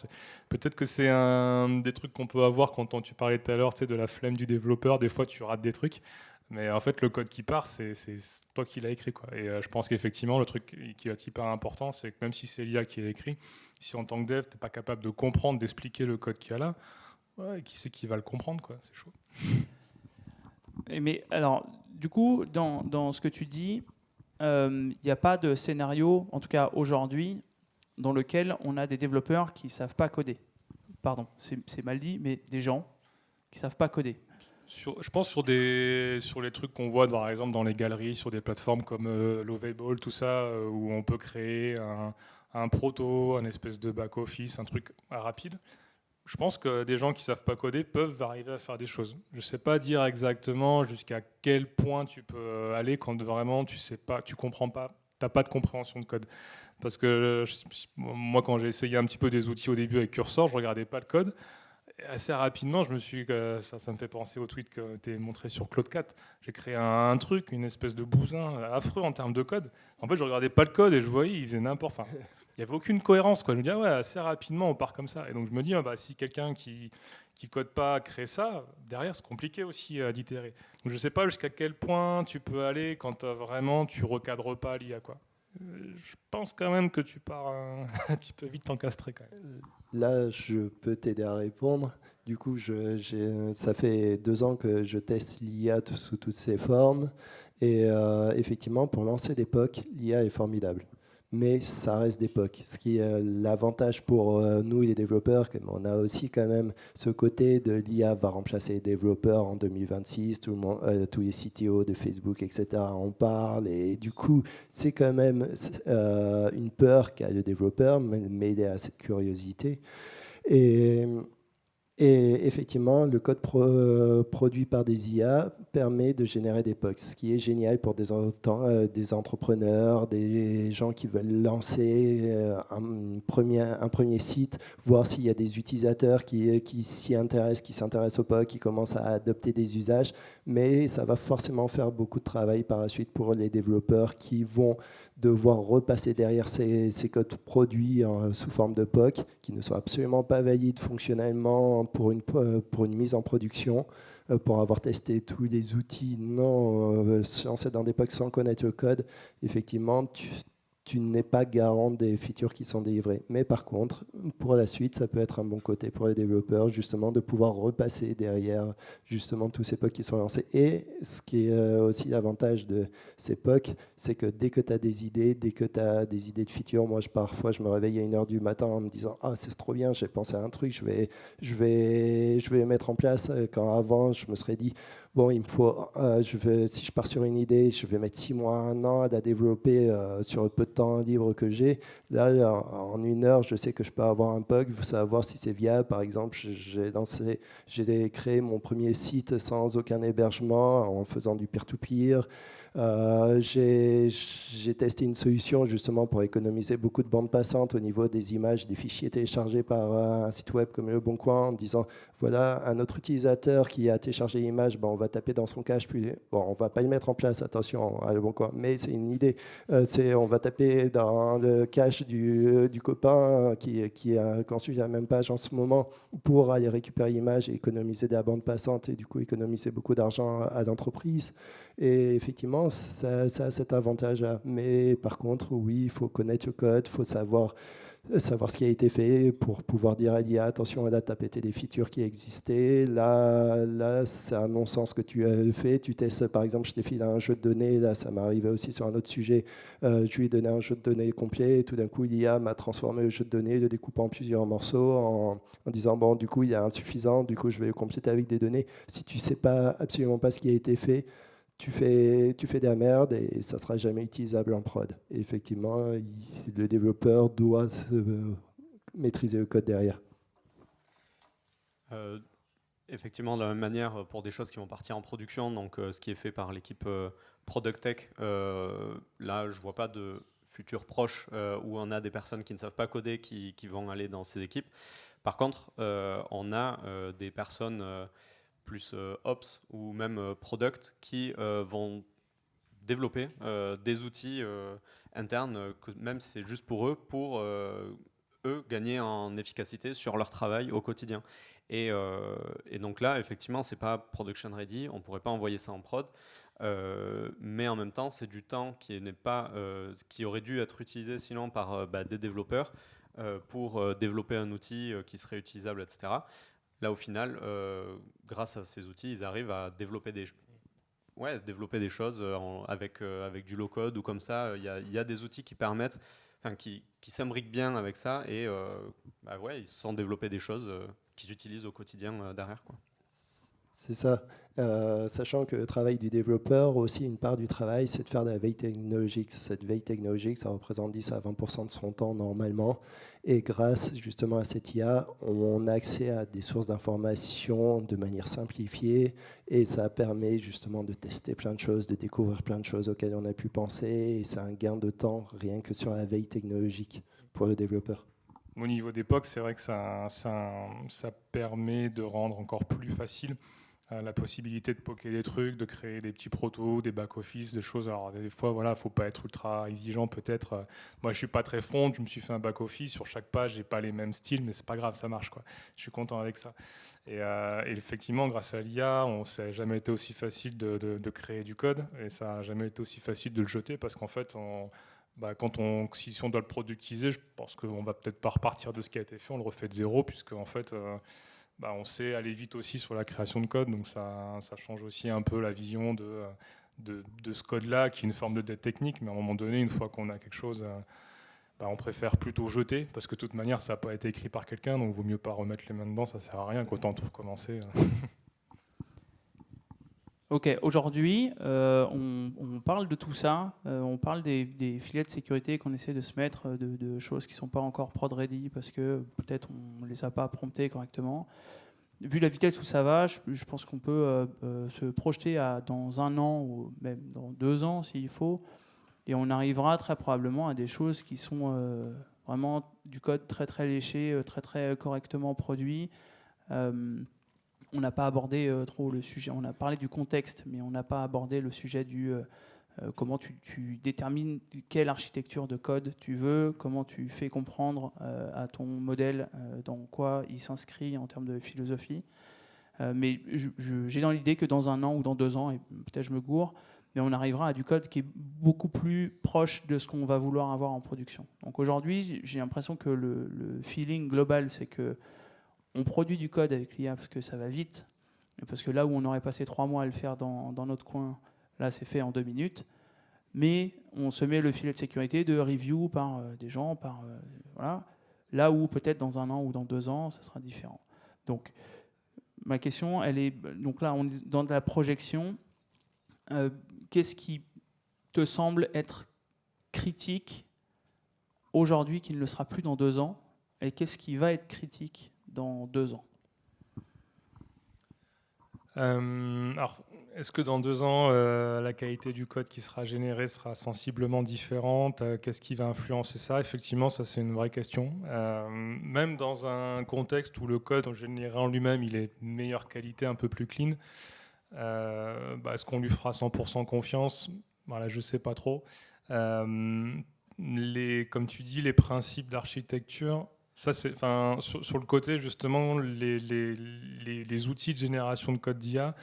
Peut-être que c'est un des trucs qu'on peut avoir quand tu parlais tout à l'heure, tu sais, de la flemme du développeur. Des fois, tu rates des trucs. Mais en fait, le code qui part, c'est toi qui l'as écrit, quoi. Et je pense qu'effectivement, le truc qui est hyper important, c'est que même si c'est l'IA qui l'a écrit, si en tant que dev, tu n'es pas capable de comprendre, d'expliquer le code qu'il y a là, ouais, qui c'est qui va le comprendre, quoi. C'est chaud. Mais alors, du coup, dans ce que tu dis, il n'y a pas de scénario, en tout cas aujourd'hui, dans lequel on a des développeurs qui ne savent pas coder. Pardon, c'est mal dit, mais des gens qui ne savent pas coder. Je pense sur les trucs qu'on voit par exemple dans les galeries, sur des plateformes comme Lovable, tout ça, où on peut créer un proto, un espèce de back-office, un truc rapide. Je pense que des gens qui ne savent pas coder peuvent arriver à faire des choses. Je ne sais pas dire exactement jusqu'à quel point tu peux aller quand vraiment tu sais pas, tu comprends pas, tu n'as pas de compréhension de code. Parce que moi, quand j'ai essayé un petit peu des outils au début avec Cursor, je ne regardais pas le code. Et assez rapidement, je me suis, ça me fait penser au tweet que tu as montré sur Claude 4. J'ai créé un truc, une espèce de bousin affreux en termes de code. En fait, je ne regardais pas le code et je voyais, il faisait n'importe quoi. Il n'y avait aucune cohérence, quoi. Je me dis, ouais, assez rapidement, on part comme ça. Et donc, je me dis, si quelqu'un qui code pas crée ça, derrière, c'est compliqué aussi d'itérer. Donc, je ne sais pas jusqu'à quel point tu peux aller quand vraiment tu recadres pas l'IA, quoi. Je pense quand même que tu pars un petit peu vite t'encastrer, quand même. Là, je peux t'aider à répondre. Du coup, ça fait 2 ans que je teste l'IA sous toutes ses formes. Et effectivement, pour lancer des POC, l'IA est formidable. Mais ça reste des POC. Ce qui est l'avantage pour nous, les développeurs, on a aussi quand même ce côté de l'IA va remplacer les développeurs en 2026, tous les CTO de Facebook, etc. en parlent. Et du coup, c'est quand même une peur qu'a le développeur, mais il y a cette curiosité. Et effectivement, le code produit par des IA permet de générer des POC, ce qui est génial pour des entrepreneurs, des gens qui veulent lancer un premier site, voir s'il y a des utilisateurs qui s'y intéressent, qui s'intéressent au POC, qui commencent à adopter des usages. Mais ça va forcément faire beaucoup de travail par la suite pour les développeurs qui vont devoir repasser derrière ces codes produits sous forme de POC qui ne sont absolument pas valides fonctionnellement pour une mise en production, pour avoir testé tous les outils, non, se lancer dans des POC sans connaître le code, effectivement, tu n'es pas garant des features qui sont délivrées. Mais par contre, pour la suite, ça peut être un bon côté pour les développeurs, justement, de pouvoir repasser derrière justement tous ces POC qui sont lancés. Et ce qui est aussi l'avantage de ces POC, c'est que dès que tu as des idées, de features, moi, parfois, je me réveille à 1h du matin en me disant « Ah, c'est trop bien, j'ai pensé à un truc, je vais mettre en place. » Quand avant, je me serais dit bon, il me faut, si je pars sur une idée, je vais mettre 6 mois, 1 an à la développer sur le peu de temps libre que j'ai. Là, en 1 heure, je sais que je peux avoir un bug, savoir si c'est viable. Par exemple, j'ai créé mon premier site sans aucun hébergement en faisant du peer-to-peer. J'ai testé une solution justement pour économiser beaucoup de bandes passantes au niveau des images, des fichiers téléchargés par un site web comme Le Bon Coin, en disant voilà, un autre utilisateur qui a téléchargé l'image, on va taper dans son cache. Bon, on ne va pas le mettre en place, attention, à Le Bon Coin, mais c'est une idée. On va taper dans le cache du copain qui construit la même page en ce moment pour aller récupérer l'image et économiser de la bande passante et du coup économiser beaucoup d'argent à l'entreprise. Et effectivement, ça a cet avantage-là. Mais par contre, oui, il faut connaître le code, il faut savoir ce qui a été fait pour pouvoir dire à l'IA, attention, là, tu as pété des features qui existaient. Là c'est un non-sens que tu as fait. Tu testes, par exemple, je t'ai filé un jeu de données. Là, ça m'est arrivé aussi sur un autre sujet. Je lui ai donné un jeu de données complet. Et tout d'un coup, l'IA m'a transformé le jeu de données, le découpant en plusieurs morceaux, en disant, bon, du coup, il y a insuffisant. Du coup, je vais le compléter avec des données. Si tu ne sais absolument pas ce qui a été fait, tu fais de la merde et ça ne sera jamais utilisable en prod. Et effectivement, le développeur doit maîtriser le code derrière. Effectivement, de la même manière, pour des choses qui vont partir en production, donc ce qui est fait par l'équipe Product Tech, là, je ne vois pas de futur proche où on a des personnes qui ne savent pas coder qui vont aller dans ces équipes. Par contre, on a des personnes plus Ops ou même Product qui vont développer des outils internes, même si c'est juste pour eux, gagner en efficacité sur leur travail au quotidien. Et donc là, effectivement, c'est pas production ready, on pourrait pas envoyer ça en prod, mais en même temps, c'est du temps qui aurait dû être utilisé sinon par des développeurs pour développer un outil qui serait utilisable, etc. Là, au final, grâce à ces outils, ils arrivent à développer des choses avec du low-code ou comme ça. Il y a des outils qui permettent, qui s'imbriquent bien avec ça et ils se sont développés des choses qu'ils utilisent au quotidien derrière, quoi. C'est ça. Sachant que le travail du développeur, aussi une part du travail, c'est de faire de la veille technologique. Cette veille technologique, ça représente 10 à 20% de son temps normalement. Et grâce justement à cette IA, on a accès à des sources d'informations de manière simplifiée. Et ça permet justement de tester plein de choses, de découvrir plein de choses auxquelles on a pu penser. Et c'est un gain de temps rien que sur la veille technologique pour le développeur. Au niveau des POC, c'est vrai que ça permet de rendre encore plus facile la possibilité de poker des trucs, de créer des petits protos, des back-office, des choses. Alors des fois, voilà, faut pas être ultra exigeant peut-être. Moi, je suis pas très front, je me suis fait un back-office. Sur chaque page, j'ai pas les mêmes styles, mais c'est pas grave, ça marche, quoi. Je suis content avec ça. Et effectivement, grâce à l'IA, ça n'a jamais été aussi facile de créer du code, et ça n'a jamais été aussi facile de le jeter, parce qu'en fait, si on doit le productiser, je pense qu'on va peut-être pas repartir de ce qui a été fait, on le refait de zéro, puisque en fait, on sait aller vite aussi sur la création de code, donc ça change aussi un peu la vision de ce code-là, qui est une forme de dette technique, mais à un moment donné, une fois qu'on a quelque chose, on préfère plutôt jeter, parce que de toute manière, ça n'a pas été écrit par quelqu'un, donc il vaut mieux pas remettre les mains dedans, ça sert à rien, qu'autant tout recommencer. Ok, aujourd'hui, on parle de tout ça, on parle des filets de sécurité qu'on essaie de se mettre, de choses qui ne sont pas encore prod ready parce que peut-être on ne les a pas promptées correctement. Vu la vitesse où ça va, je pense qu'on peut se projeter dans 1 an ou même dans 2 ans s'il faut, et on arrivera très probablement à des choses qui sont vraiment du code très très léché, très très correctement produit. On n'a pas abordé trop le sujet, on a parlé du contexte, mais on n'a pas abordé le sujet du Comment tu détermines quelle architecture de code tu veux, comment tu fais comprendre à ton modèle dans quoi il s'inscrit en termes de philosophie. Mais j'ai dans l'idée que dans 1 an ou dans 2 ans, et peut-être je me gourre, mais on arrivera à du code qui est beaucoup plus proche de ce qu'on va vouloir avoir en production. Donc aujourd'hui, j'ai l'impression que le feeling global, c'est que on produit du code avec l'IA parce que ça va vite, parce que là où on aurait passé 3 mois à le faire dans notre coin, là c'est fait en 2 minutes, mais on se met le filet de sécurité de review par des gens, voilà. Là où peut-être dans 1 an ou dans 2 ans, ça sera différent. Donc ma question, elle est, donc là on est dans de la projection. Qu'est-ce qui te semble être critique aujourd'hui qui ne le sera plus dans 2 ans, et qu'est-ce qui va être critique dans 2 ans? Alors, est-ce que dans 2 ans, la qualité du code qui sera généré sera sensiblement différente? Qu'est-ce qui va influencer ça? Effectivement, ça c'est une vraie question. Même dans un contexte où le code généré en lui-même, il est de meilleure qualité, un peu plus clean, est-ce qu'on lui fera 100% confiance? Voilà, je ne sais pas trop. Comme tu dis, les principes d'architecture, ça, sur le côté, justement, les outils de génération de code d'IA,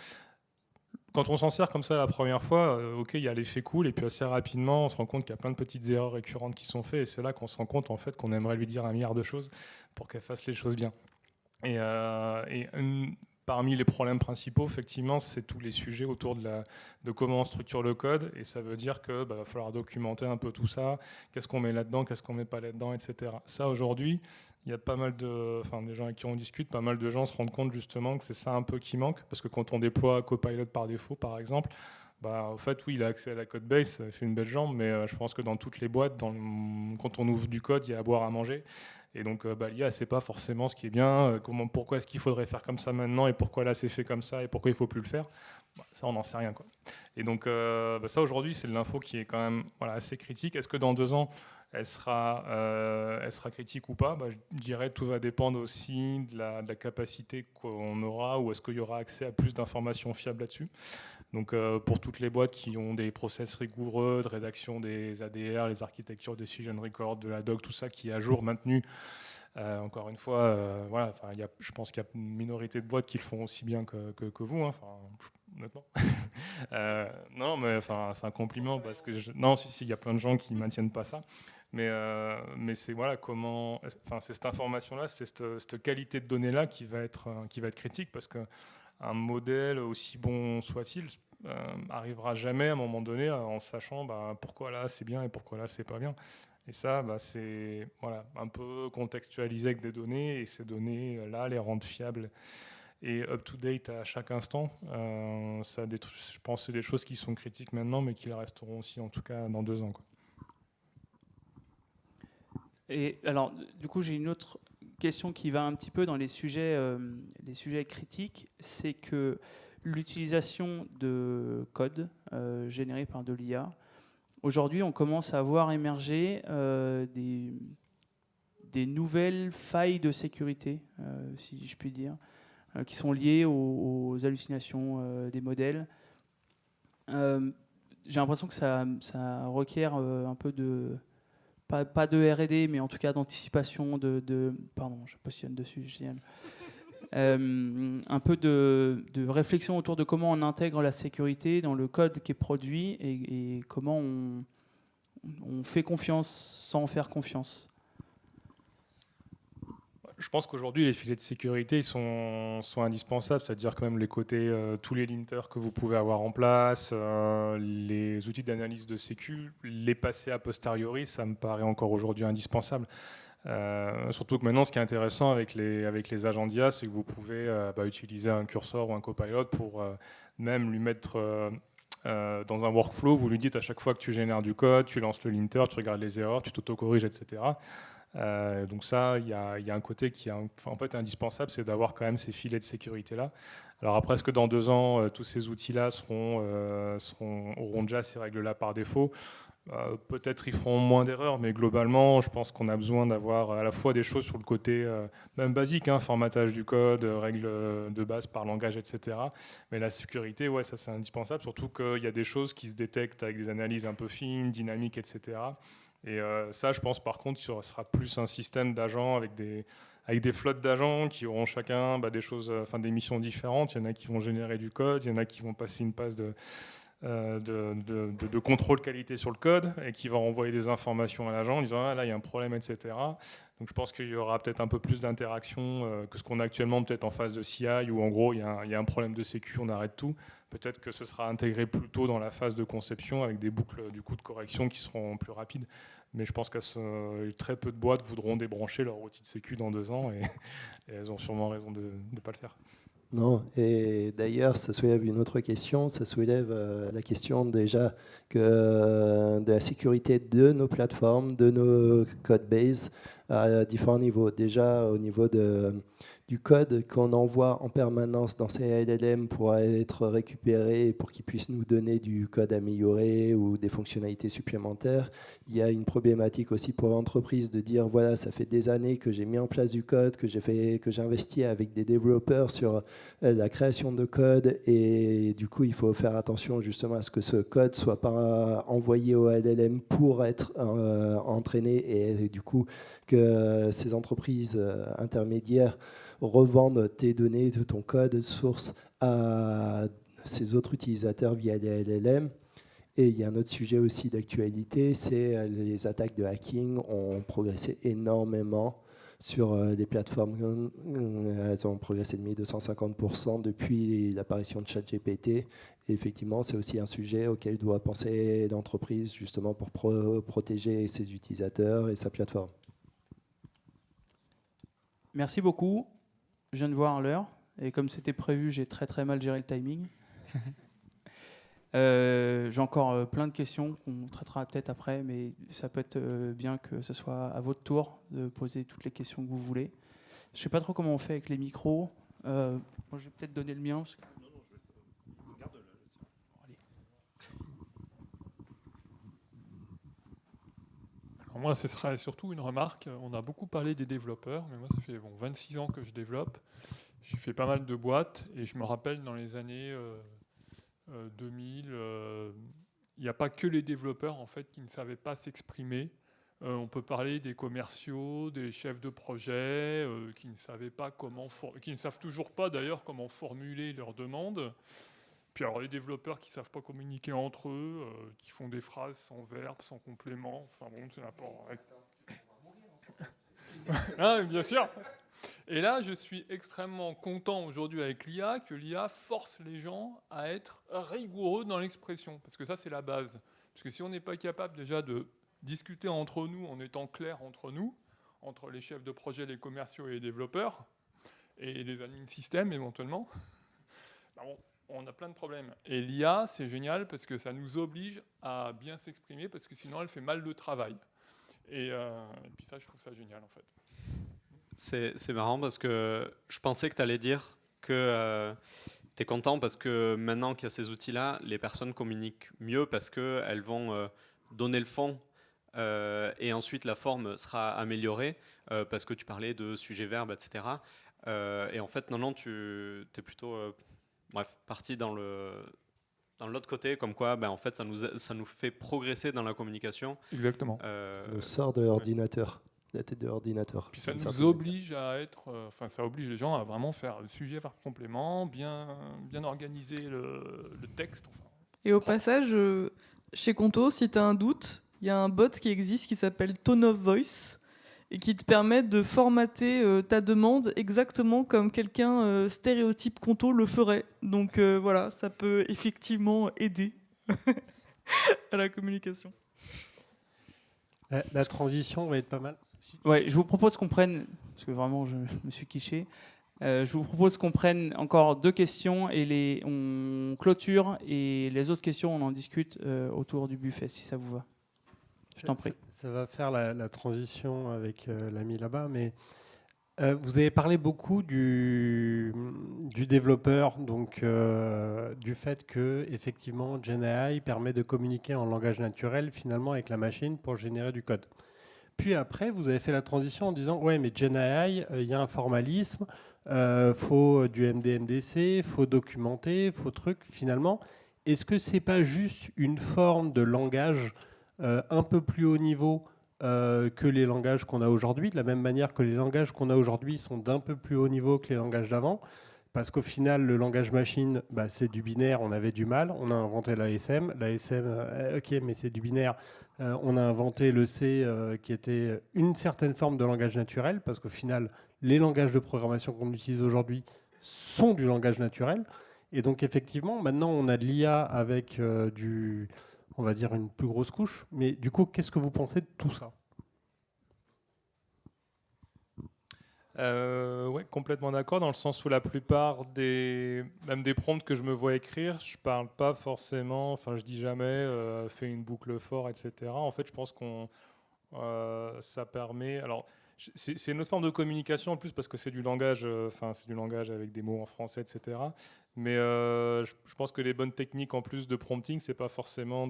quand on s'en sert comme ça la première fois, ok, il y a l'effet cool, et puis assez rapidement, on se rend compte qu'il y a plein de petites erreurs récurrentes qui sont faites, et c'est là qu'on se rend compte en fait, qu'on aimerait lui dire 1 milliard de choses pour qu'elle fasse les choses bien. Parmi les problèmes principaux, effectivement, c'est tous les sujets autour de comment on structure le code, et ça veut dire qu'il va falloir documenter un peu tout ça, qu'est-ce qu'on met là-dedans, qu'est-ce qu'on met pas là-dedans, etc. Ça, aujourd'hui, il y a pas mal des gens avec qui on discute, pas mal de gens se rendent compte justement que c'est ça un peu qui manque, parce que quand on déploie Copilot par défaut, par exemple, en fait, oui, il a accès à la code base, ça fait une belle jambe, mais je pense que dans toutes les boîtes, quand on ouvre du code, il y a à boire, à manger. Et donc, l'IA, ne sait pas forcément ce qui est bien, pourquoi est-ce qu'il faudrait faire comme ça maintenant, et pourquoi là c'est fait comme ça, et pourquoi il ne faut plus le faire. Ça, on n'en sait rien, quoi. Et donc, ça, aujourd'hui, c'est de l'info qui est quand même assez critique. Est-ce que dans 2 ans, elle sera critique ou pas? Je dirais que tout va dépendre aussi de la capacité qu'on aura, ou est-ce qu'il y aura accès à plus d'informations fiables là-dessus. Donc pour toutes les boîtes qui ont des process rigoureux de rédaction des ADR, les architectures decision record, de la doc, tout ça qui est à jour, maintenu, encore une fois, je pense qu'il y a une minorité de boîtes qui le font aussi bien que vous, hein, honnêtement. Non, mais c'est un compliment, parce que non, si, il y a plein de gens qui ne maintiennent pas ça. Mais c'est c'est cette information-là, c'est cette qualité de données-là qui va être critique, parce que un modèle, aussi bon soit-il, arrivera jamais à un moment donné en sachant pourquoi là c'est bien et pourquoi là c'est pas bien. Et ça, c'est un peu contextualisé avec des données, et ces données-là les rendre fiables et up-to-date à chaque instant. Je pense que c'est des choses qui sont critiques maintenant, mais qui le resteront aussi, en tout cas dans 2 ans, quoi. Et alors, du coup, j'ai une autre question qui va un petit peu dans les sujets critiques, c'est que l'utilisation de code généré par de l'IA, aujourd'hui, on commence à voir émerger des nouvelles failles de sécurité, si je puis dire, qui sont liées aux hallucinations des modèles. J'ai l'impression que ça requiert un peu de... Pas de R&D, mais en tout cas d'anticipation, pardon, je positionne dessus, génial. Un peu de réflexion autour de comment on intègre la sécurité dans le code qui est produit, et comment on fait confiance sans faire confiance. Je pense qu'aujourd'hui, les filets de sécurité ils sont indispensables, c'est-à-dire quand même les côtés, tous les linters que vous pouvez avoir en place, les outils d'analyse de sécu, les passer a posteriori, ça me paraît encore aujourd'hui indispensable. Surtout que maintenant, ce qui est intéressant avec les agents d'IA, c'est que vous pouvez utiliser un cursor ou un copilot pour même lui mettre dans un workflow. Vous lui dites à chaque fois que tu génères du code, tu lances le linter, tu regardes les erreurs, tu t'auto-corriges, etc. Donc ça, il y a un côté qui est en fait indispensable, c'est d'avoir quand même ces filets de sécurité-là. Alors après, est-ce que dans 2 ans, tous ces outils-là auront déjà ces règles-là par défaut? peut-être ils feront moins d'erreurs, mais globalement, je pense qu'on a besoin d'avoir à la fois des choses sur le côté même basique, hein, formatage du code, règles de base par langage, etc. Mais la sécurité, ouais, ça c'est indispensable, surtout qu'il y a des choses qui se détectent avec des analyses un peu fines, dynamiques, etc. Et ça, je pense par contre, ce sera plus un système d'agents avec des flottes d'agents qui auront chacun des choses, des missions différentes. Il y en a qui vont générer du code, il y en a qui vont passer une passe de contrôle qualité sur le code et qui va renvoyer des informations à l'agent en disant là il y a un problème, etc. Donc je pense qu'il y aura peut-être un peu plus d'interaction que ce qu'on a actuellement peut-être en phase de CI où en gros il y a un problème de sécu, on arrête tout. Peut-être que ce sera intégré plus tôt dans la phase de conception avec des boucles du coup de correction qui seront plus rapides. Mais je pense que très peu de boîtes voudront débrancher leur outil de sécu dans 2 ans et elles ont sûrement raison de ne pas le faire. Non, et d'ailleurs, ça soulève une autre question. Ça soulève la question déjà de la sécurité de nos plateformes, de nos codebases à différents niveaux. Déjà, au niveau du code qu'on envoie en permanence dans ces LLM pour être récupéré, pour qu'ils puissent nous donner du code amélioré ou des fonctionnalités supplémentaires. Il y a une problématique aussi pour l'entreprise de dire, voilà, ça fait des années que j'ai mis en place du code, que j'ai investi avec des développeurs sur la création de code, et du coup, il faut faire attention justement à ce que ce code ne soit pas envoyé au LLM pour être entraîné, et du coup, que ces entreprises intermédiaires revendent tes données de ton code source à ces autres utilisateurs via des LLM. Et il y a un autre sujet aussi d'actualité, c'est les attaques de hacking ont progressé énormément sur les plateformes. Elles ont progressé de 1250% depuis l'apparition de ChatGPT. Et effectivement, c'est aussi un sujet auquel doit penser l'entreprise justement pour protéger ses utilisateurs et sa plateforme. Merci beaucoup. Je viens de voir l'heure. Et comme c'était prévu, j'ai très mal géré le timing. J'ai encore plein de questions qu'on traitera peut-être après, mais ça peut être bien que ce soit à votre tour de poser toutes les questions que vous voulez. Je ne sais pas trop comment on fait avec les micros. Moi, je vais peut-être donner le mien. Parce que... Alors moi, ce serait surtout une remarque. On a beaucoup parlé des développeurs, mais moi, ça fait 26 ans que je développe. J'ai fait pas mal de boîtes et je me rappelle dans les années 2000, il n'y a pas que les développeurs en fait qui ne savaient pas s'exprimer. On peut parler des commerciaux, des chefs de projet qui ne savaient pas qui ne savent toujours pas d'ailleurs comment formuler leurs demandes. Puis alors les développeurs qui ne savent pas communiquer entre eux, qui font des phrases sans verbe, sans complément. Enfin bon, c'est n'importe quoi. Ah, bien sûr. Et là, je suis extrêmement content aujourd'hui avec l'IA, que l'IA force les gens à être rigoureux dans l'expression. Parce que ça, c'est la base. Parce que si on n'est pas capable déjà de discuter entre nous en étant clair entre nous, entre les chefs de projet, les commerciaux et les développeurs, et les admin systèmes éventuellement, on a plein de problèmes. Et l'IA, c'est génial parce que ça nous oblige à bien s'exprimer, parce que sinon, elle fait mal le travail. Et puis ça, je trouve ça génial en fait. C'est marrant parce que je pensais que tu allais dire que tu es content parce que maintenant qu'il y a ces outils-là, les personnes communiquent mieux parce qu'elles vont donner le fond et ensuite la forme sera améliorée parce que tu parlais de sujet verbe, etc. Et en fait, non, tu es plutôt parti dans l'autre côté, comme quoi en fait, ça nous fait progresser dans la communication. Exactement. Ça nous sort de l'ordinateur. La tête de l'ordinateur. Puis ça nous oblige à être, ça oblige les gens à vraiment faire le sujet, verbe, complément, bien organiser le texte. Et au passage, chez Conto, si tu as un doute, il y a un bot qui existe qui s'appelle Tone of Voice et qui te permet de formater ta demande exactement comme quelqu'un stéréotype Conto le ferait. Donc voilà, ça peut effectivement aider à la communication. La transition va être pas mal. Ouais, je vous propose qu'on prenne, parce que vraiment je me suis quiché, je vous propose qu'on prenne encore 2 questions et on clôture et les autres questions on en discute autour du buffet si ça vous va. Je t'en prie. Ça va faire la transition avec l'ami là-bas, mais Vous avez parlé beaucoup du développeur, donc du fait que effectivement GenAI permet de communiquer en langage naturel finalement avec la machine pour générer du code. Puis après, vous avez fait la transition en disant ouais, mais GenAI, il y a un formalisme, faut du MD/MDC, faut documenter, faut truc. Finalement, est-ce que c'est pas juste une forme de langage un peu plus haut niveau que les langages qu'on a aujourd'hui, de la même manière que les langages qu'on a aujourd'hui sont d'un peu plus haut niveau que les langages d'avant, parce qu'au final, le langage machine, bah, c'est du binaire, on avait du mal, on a inventé l'ASM, ok, mais c'est du binaire, on a inventé le C, qui était une certaine forme de langage naturel, parce qu'au final, les langages de programmation qu'on utilise aujourd'hui sont du langage naturel, et donc effectivement, maintenant, on a de l'IA avec on va dire une plus grosse couche. Mais du coup, qu'est-ce que vous pensez de tout ça ? Ouais, complètement d'accord, dans le sens où la plupart même des prompts que je me vois écrire, je parle pas forcément, enfin je dis jamais fais une boucle for, etc. En fait, je pense ça permet. Alors, c'est une autre forme de communication en plus parce que c'est du langage, c'est du langage avec des mots en français, etc. Mais je pense que les bonnes techniques en plus de prompting, c'est pas forcément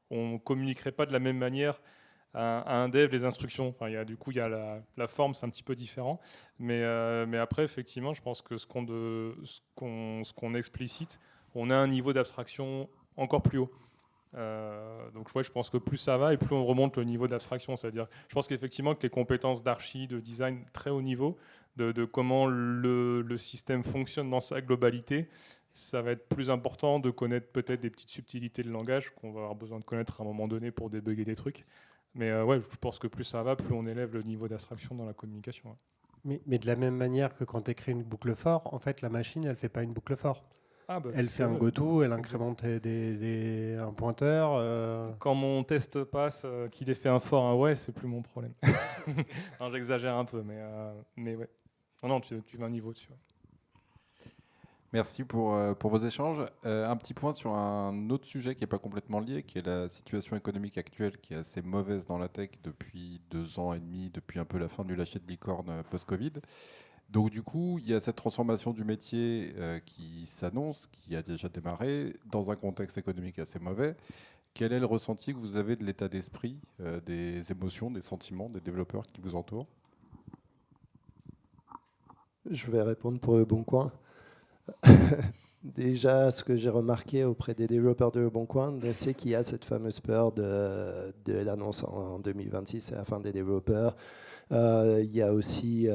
on communiquerait pas de la même manière à un dev les instructions. Enfin, du coup, il y a la forme, c'est un petit peu différent. Mais après, effectivement, je pense que ce qu'on explicite, on a un niveau d'abstraction encore plus haut. Donc je pense que plus ça va et plus on remonte le niveau d'abstraction. C'est-à-dire, je pense qu'effectivement que les compétences d'archi, de design très haut niveau, de comment le système fonctionne dans sa globalité, ça va être plus important de connaître peut-être des petites subtilités de langage qu'on va avoir besoin de connaître à un moment donné pour débugger des trucs. Mais ouais, je pense que plus ça va, plus on élève le niveau d'abstraction dans la communication. Ouais. Mais de la même manière que quand tu écris une boucle for, en fait, la machine, elle fait pas une boucle for. Elle fait un goto, elle incrémente un pointeur. Quand mon test passe, qu'il ait fait un for, un ouais, c'est plus mon problème. Non, j'exagère un peu, mais ouais. Non, tu vas un niveau dessus. Ouais. Merci pour vos échanges. Un petit point sur un autre sujet qui n'est pas complètement lié, qui est la situation économique actuelle, qui est assez mauvaise dans la tech depuis 2 ans et demi, depuis un peu la fin du lâcher de licorne post-Covid. Donc du coup, il y a cette transformation du métier qui s'annonce, qui a déjà démarré, dans un contexte économique assez mauvais. Quel est le ressenti que vous avez de l'état d'esprit, des émotions, des sentiments des développeurs qui vous entourent ? Je vais répondre pour Le Bon Coin. Déjà, ce que j'ai remarqué auprès des développeurs de Le Bon Coin, c'est qu'il y a cette fameuse peur de l'annonce en 2026, c'est la fin des développeurs. Il y a aussi,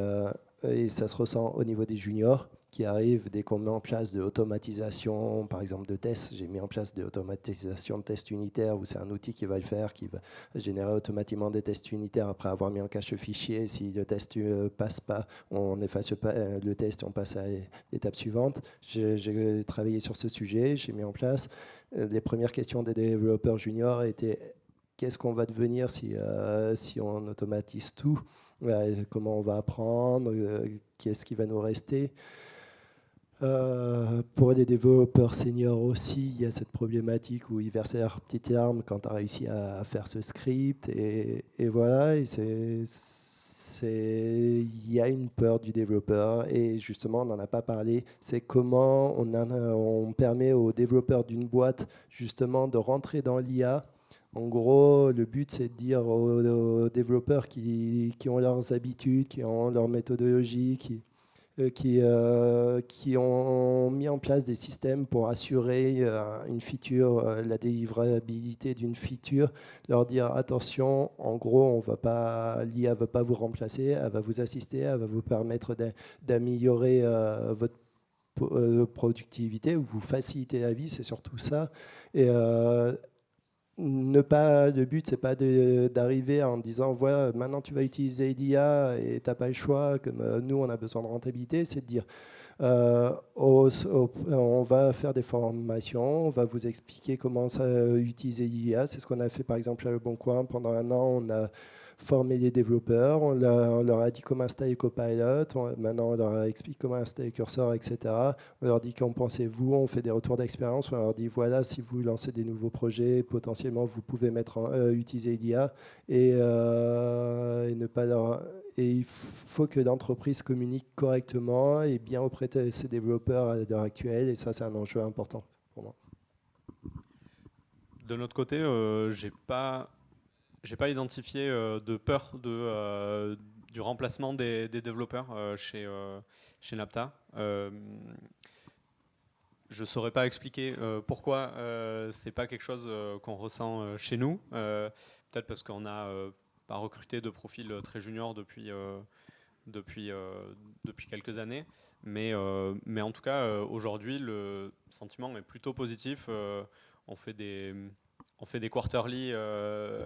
et ça se ressent au niveau des juniors, qui arrivent dès qu'on met en place de l'automatisation, par exemple de tests. J'ai mis en place de l'automatisation de tests unitaires, où c'est un outil qui va le faire, qui va générer automatiquement des tests unitaires après avoir mis en cache fichier. Si le test ne passe pas, on efface le test et on passe à l'étape suivante. J'ai travaillé sur ce sujet, j'ai mis en place. Les premières questions des développeurs juniors étaient qu'est-ce qu'on va devenir si on automatise tout ? Comment on va apprendre, qu'est-ce qui va nous rester. Pour les développeurs seniors aussi, il y a cette problématique où ils versaient leur petite larme quand tu as réussi à faire ce script. Et voilà, il y a une peur du développeur. Et justement, on n'en a pas parlé. C'est comment on permet aux développeurs d'une boîte justement de rentrer dans l'IA. En gros, le but, c'est de dire aux développeurs qui ont leurs habitudes, qui ont leur méthodologie, qui ont mis en place des systèmes pour assurer une feature, la délivrabilité d'une feature, leur dire attention, en gros, l'IA ne va pas vous remplacer, elle va vous assister, elle va vous permettre d'améliorer votre productivité, ou vous faciliter la vie, c'est surtout ça. Et le but, c'est pas d'arriver en disant voilà, maintenant tu vas utiliser l'IA et tu n'as pas le choix, comme nous on a besoin de rentabilité. C'est de dire on va faire des formations, on va vous expliquer comment utiliser l'IA. C'est ce qu'on a fait par exemple à Le Bon Coin. Pendant 1 an, on a formé les développeurs, on leur a dit comment installer Copilot, maintenant on leur explique comment installer Cursor, etc. On leur dit qu'en pensez-vous, on fait des retours d'expérience, on leur dit voilà, si vous lancez des nouveaux projets, potentiellement vous pouvez utiliser l'IA et ne pas Et il faut que l'entreprise communique correctement et bien auprès de ses développeurs à l'heure actuelle. Et ça, c'est un enjeu important pour moi. De notre côté, j'ai pas identifié de peur du remplacement des développeurs chez Napta. Je ne saurais pas expliquer pourquoi c'est pas quelque chose qu'on ressent chez nous. Peut-être parce qu'on n'a pas recruté de profils très juniors depuis quelques années. Mais en tout cas, aujourd'hui, le sentiment est plutôt positif. On fait des quarterly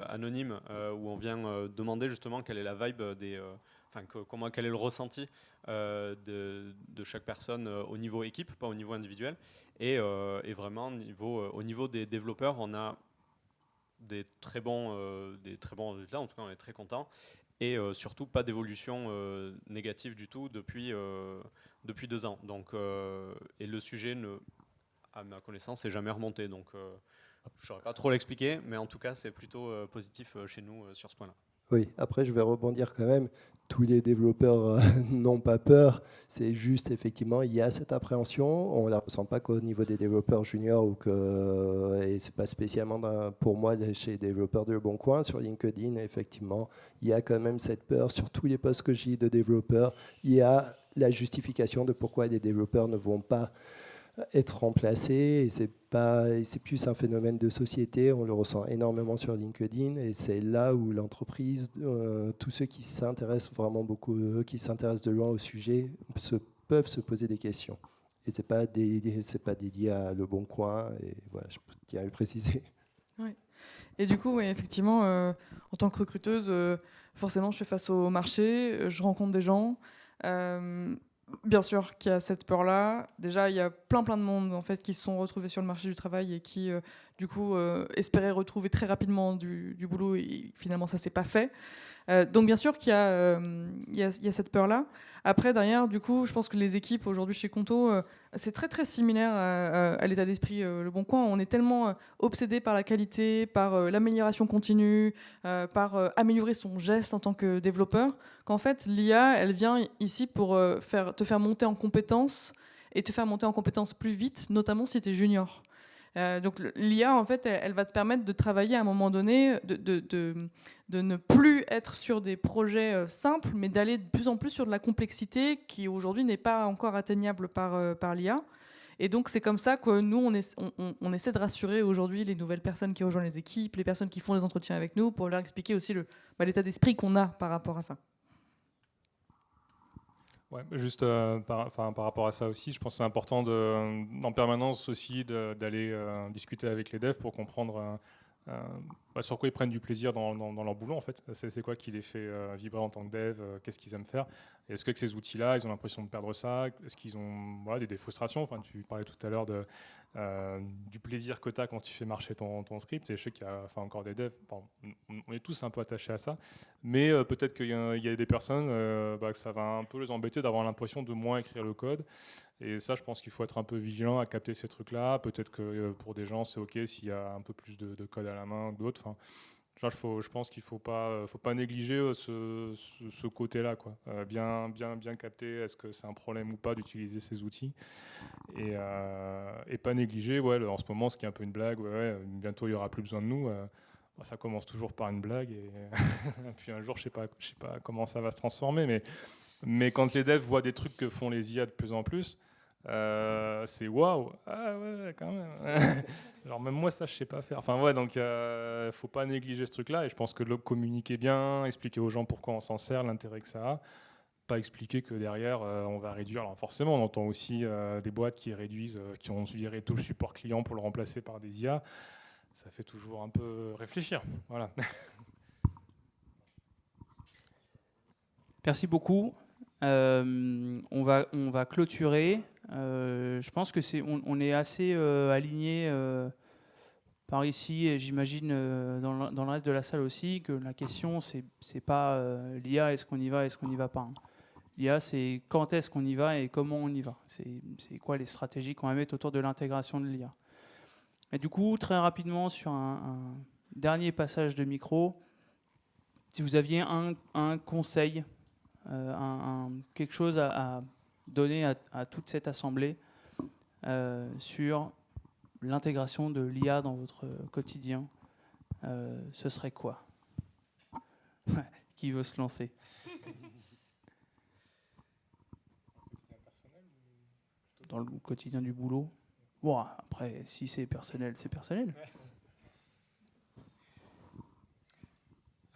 anonymes où on vient demander justement quelle est la vibe quel est le ressenti de chaque personne au niveau équipe, pas au niveau individuel. Et vraiment, au niveau des développeurs, on a des très bons résultats. En tout cas, on est très contents. Et surtout, pas d'évolution négative du tout depuis 2 ans. Donc, et le sujet, à ma connaissance, n'est jamais remonté. Donc, je ne saurais pas trop l'expliquer, mais en tout cas, c'est plutôt positif chez nous sur ce point-là. Oui, après, je vais rebondir quand même. Tous les développeurs n'ont pas peur. C'est juste, effectivement, il y a cette appréhension. On ne la ressent pas qu'au niveau des développeurs juniors et ce n'est pas spécialement pour moi chez les développeurs de Le Bon Coin. Sur LinkedIn, effectivement, il y a quand même cette peur. Sur tous les posts que j'ai de développeurs, il y a la justification de pourquoi les développeurs ne vont pas être remplacés. Et c'est plus un phénomène de société. On le ressent énormément sur LinkedIn. Et c'est là où l'entreprise, tous ceux qui s'intéressent vraiment beaucoup, qui s'intéressent de loin au sujet, peuvent se poser des questions. Et c'est pas dédié à Le Bon Coin. Et voilà, je tiens à le préciser. Ouais. Et du coup, ouais, effectivement, en tant que recruteuse, forcément, je fais face au marché, je rencontre des gens. Bien sûr qu'il y a cette peur-là. Déjà, il y a plein de monde en fait, qui se sont retrouvés sur le marché du travail et qui, du coup, espéraient retrouver très rapidement du boulot et finalement, ça ne s'est pas fait. Donc, bien sûr qu'il y a cette peur-là. Après, derrière, du coup, je pense que les équipes aujourd'hui chez Conto, c'est très, très similaire à l'état d'esprit Le Bon Coin. On est tellement obsédé par la qualité, par l'amélioration continue, par améliorer son geste en tant que développeur, qu'en fait, l'IA, elle vient ici pour te faire monter en compétences et te faire monter en compétences plus vite, notamment si tu es junior. Donc l'IA, en fait, elle va te permettre de travailler à un moment donné, de ne plus être sur des projets simples, mais d'aller de plus en plus sur de la complexité qui aujourd'hui n'est pas encore atteignable par l'IA. Et donc c'est comme ça que nous, on essaie de rassurer aujourd'hui les nouvelles personnes qui rejoignent les équipes, les personnes qui font les entretiens avec nous, pour leur expliquer aussi l'état d'esprit qu'on a par rapport à ça. Ouais, juste par rapport à ça aussi, je pense que c'est important en permanence aussi d'aller discuter avec les devs pour comprendre sur quoi ils prennent du plaisir dans leur boulot en fait. C'est quoi qui les fait vibrer en tant que dev, qu'est-ce qu'ils aiment faire. Et est-ce qu'avec ces outils-là, ils ont l'impression de perdre ça? Est-ce qu'ils ont des frustrations? Enfin, tu parlais tout à l'heure du plaisir que tu as quand tu fais marcher ton script. Et je sais qu'il y a encore des devs, on est tous un peu attachés à ça, mais peut-être qu'il y a des personnes que ça va un peu les embêter d'avoir l'impression de moins écrire le code. Et ça, je pense qu'il faut être un peu vigilant à capter ces trucs-là. Peut-être que pour des gens, c'est OK s'il y a un peu plus de code à la main que d'autres. Enfin, je pense qu'il ne faut pas négliger ce côté-là, quoi. Bien capter est-ce que c'est un problème ou pas d'utiliser ces outils. Et pas négliger, en ce moment, ce qui est un peu une blague, bientôt il n'y aura plus besoin de nous. Ça commence toujours par une blague. Et puis un jour, je sais pas comment ça va se transformer. Mais quand les devs voient des trucs que font les IA de plus en plus, c'est waouh, ah ouais, quand même. Alors même moi ça je sais pas faire. Enfin ouais, donc faut pas négliger ce truc-là. Et je pense que de communiquer bien, expliquer aux gens pourquoi on s'en sert, l'intérêt que ça a, pas expliquer que derrière on va réduire. Alors forcément on entend aussi des boîtes qui réduisent, qui ont viré tout le support client pour le remplacer par des IA. Ça fait toujours un peu réfléchir. Voilà. Merci beaucoup. On va clôturer. Je pense que on est assez aligné par ici, et j'imagine dans le reste de la salle aussi, que la question c'est pas l'IA, est-ce qu'on y va, est-ce qu'on n'y va pas. Hein. L'IA, c'est quand est-ce qu'on y va et comment on y va. C'est quoi les stratégies qu'on va mettre autour de l'intégration de l'IA. Et du coup, très rapidement, sur un dernier passage de micro, si vous aviez un conseil quelque chose à donner à toute cette assemblée sur l'intégration de l'IA dans votre quotidien, ce serait quoi? Qui veut se lancer? Dans le quotidien du boulot? Bon, après, si c'est personnel, c'est personnel.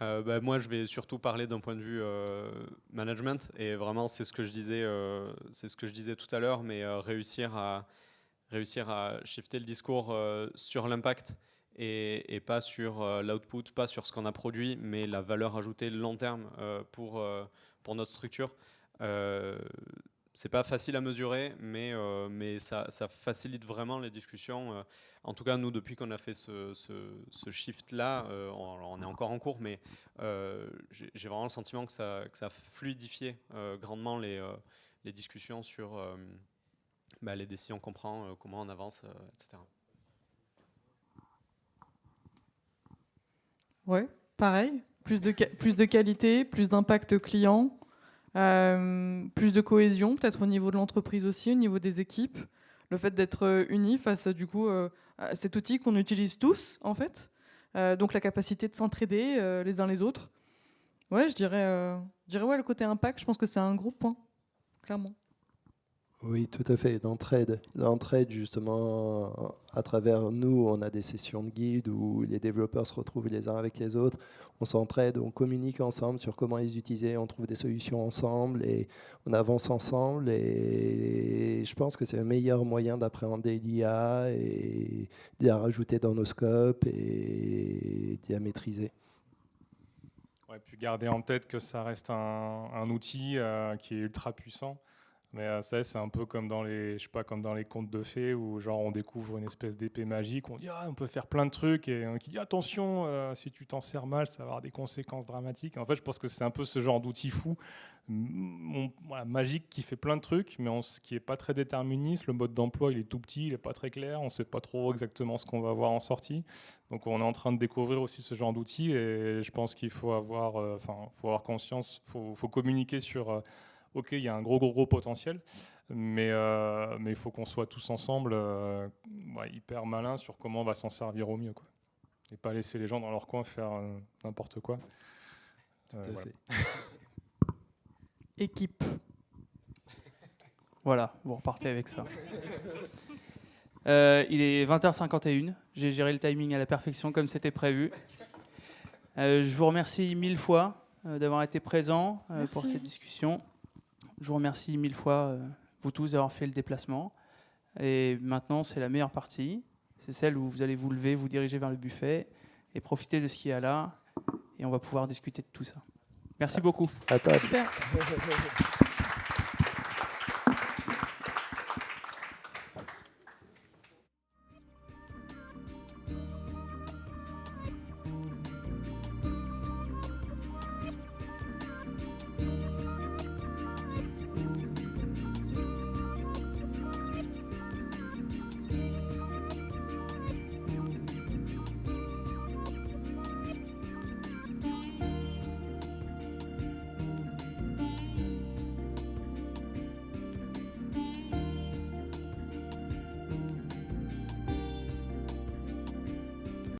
Moi, je vais surtout parler d'un point de vue management, et vraiment, c'est ce que je disais tout à l'heure, mais réussir à shifter le discours sur l'impact et pas sur l'output, pas sur ce qu'on a produit, mais la valeur ajoutée long terme pour notre structure. C'est pas facile à mesurer, mais ça facilite vraiment les discussions. En tout cas, nous, depuis qu'on a fait ce shift-là, on est encore en cours, mais j'ai vraiment le sentiment que ça a fluidifié grandement les discussions sur les décisions qu'on prend, comment on avance, etc. Ouais, pareil. Plus de qualité, plus d'impact client. Plus de cohésion, peut-être au niveau de l'entreprise aussi, au niveau des équipes. Le fait d'être unis face du coup, à cet outil qu'on utilise tous, en fait. Donc la capacité de s'entraider les uns les autres. Ouais, je dirais ouais, le côté impact, je pense que c'est un gros point, clairement. Oui, tout à fait. L'entraide, justement, à travers nous, on a des sessions de guilde où les développeurs se retrouvent les uns avec les autres. On s'entraide, on communique ensemble sur comment les utiliser, on trouve des solutions ensemble et on avance ensemble. Et je pense que c'est le meilleur moyen d'appréhender l'IA et de la rajouter dans nos scopes et de la maîtriser. Ouais, puis garder en tête que ça reste un outil qui est ultra puissant. Mais ça, c'est un peu comme dans les, comme dans les contes de fées où genre on découvre une espèce d'épée magique, on dit on peut faire plein de trucs et qui dit attention, si tu t'en sers mal, ça va avoir des conséquences dramatiques. En fait, je pense que c'est un peu ce genre d'outil fou, magique qui fait plein de trucs, mais qui est pas très déterministe. Le mode d'emploi, il est tout petit, il est pas très clair, on sait pas trop exactement ce qu'on va voir en sortie. Donc, on est en train de découvrir aussi ce genre d'outils et je pense qu'il faut avoir, faut avoir conscience, faut communiquer sur ok, il y a un gros potentiel, mais il faut qu'on soit tous ensemble hyper malins sur comment on va s'en servir au mieux, quoi. Et pas laisser les gens dans leur coin faire n'importe quoi. Tout à fait. Équipe. Voilà, vous repartez avec ça. Il est 20h51, j'ai géré le timing à la perfection comme c'était prévu. Je vous remercie 1000 fois d'avoir été présents pour cette discussion. Je vous remercie 1000 fois, vous tous, d'avoir fait le déplacement. Et maintenant, c'est la meilleure partie. C'est celle où vous allez vous lever, vous diriger vers le buffet et profiter de ce qu'il y a là. Et on va pouvoir discuter de tout ça. Merci beaucoup. À table. Super.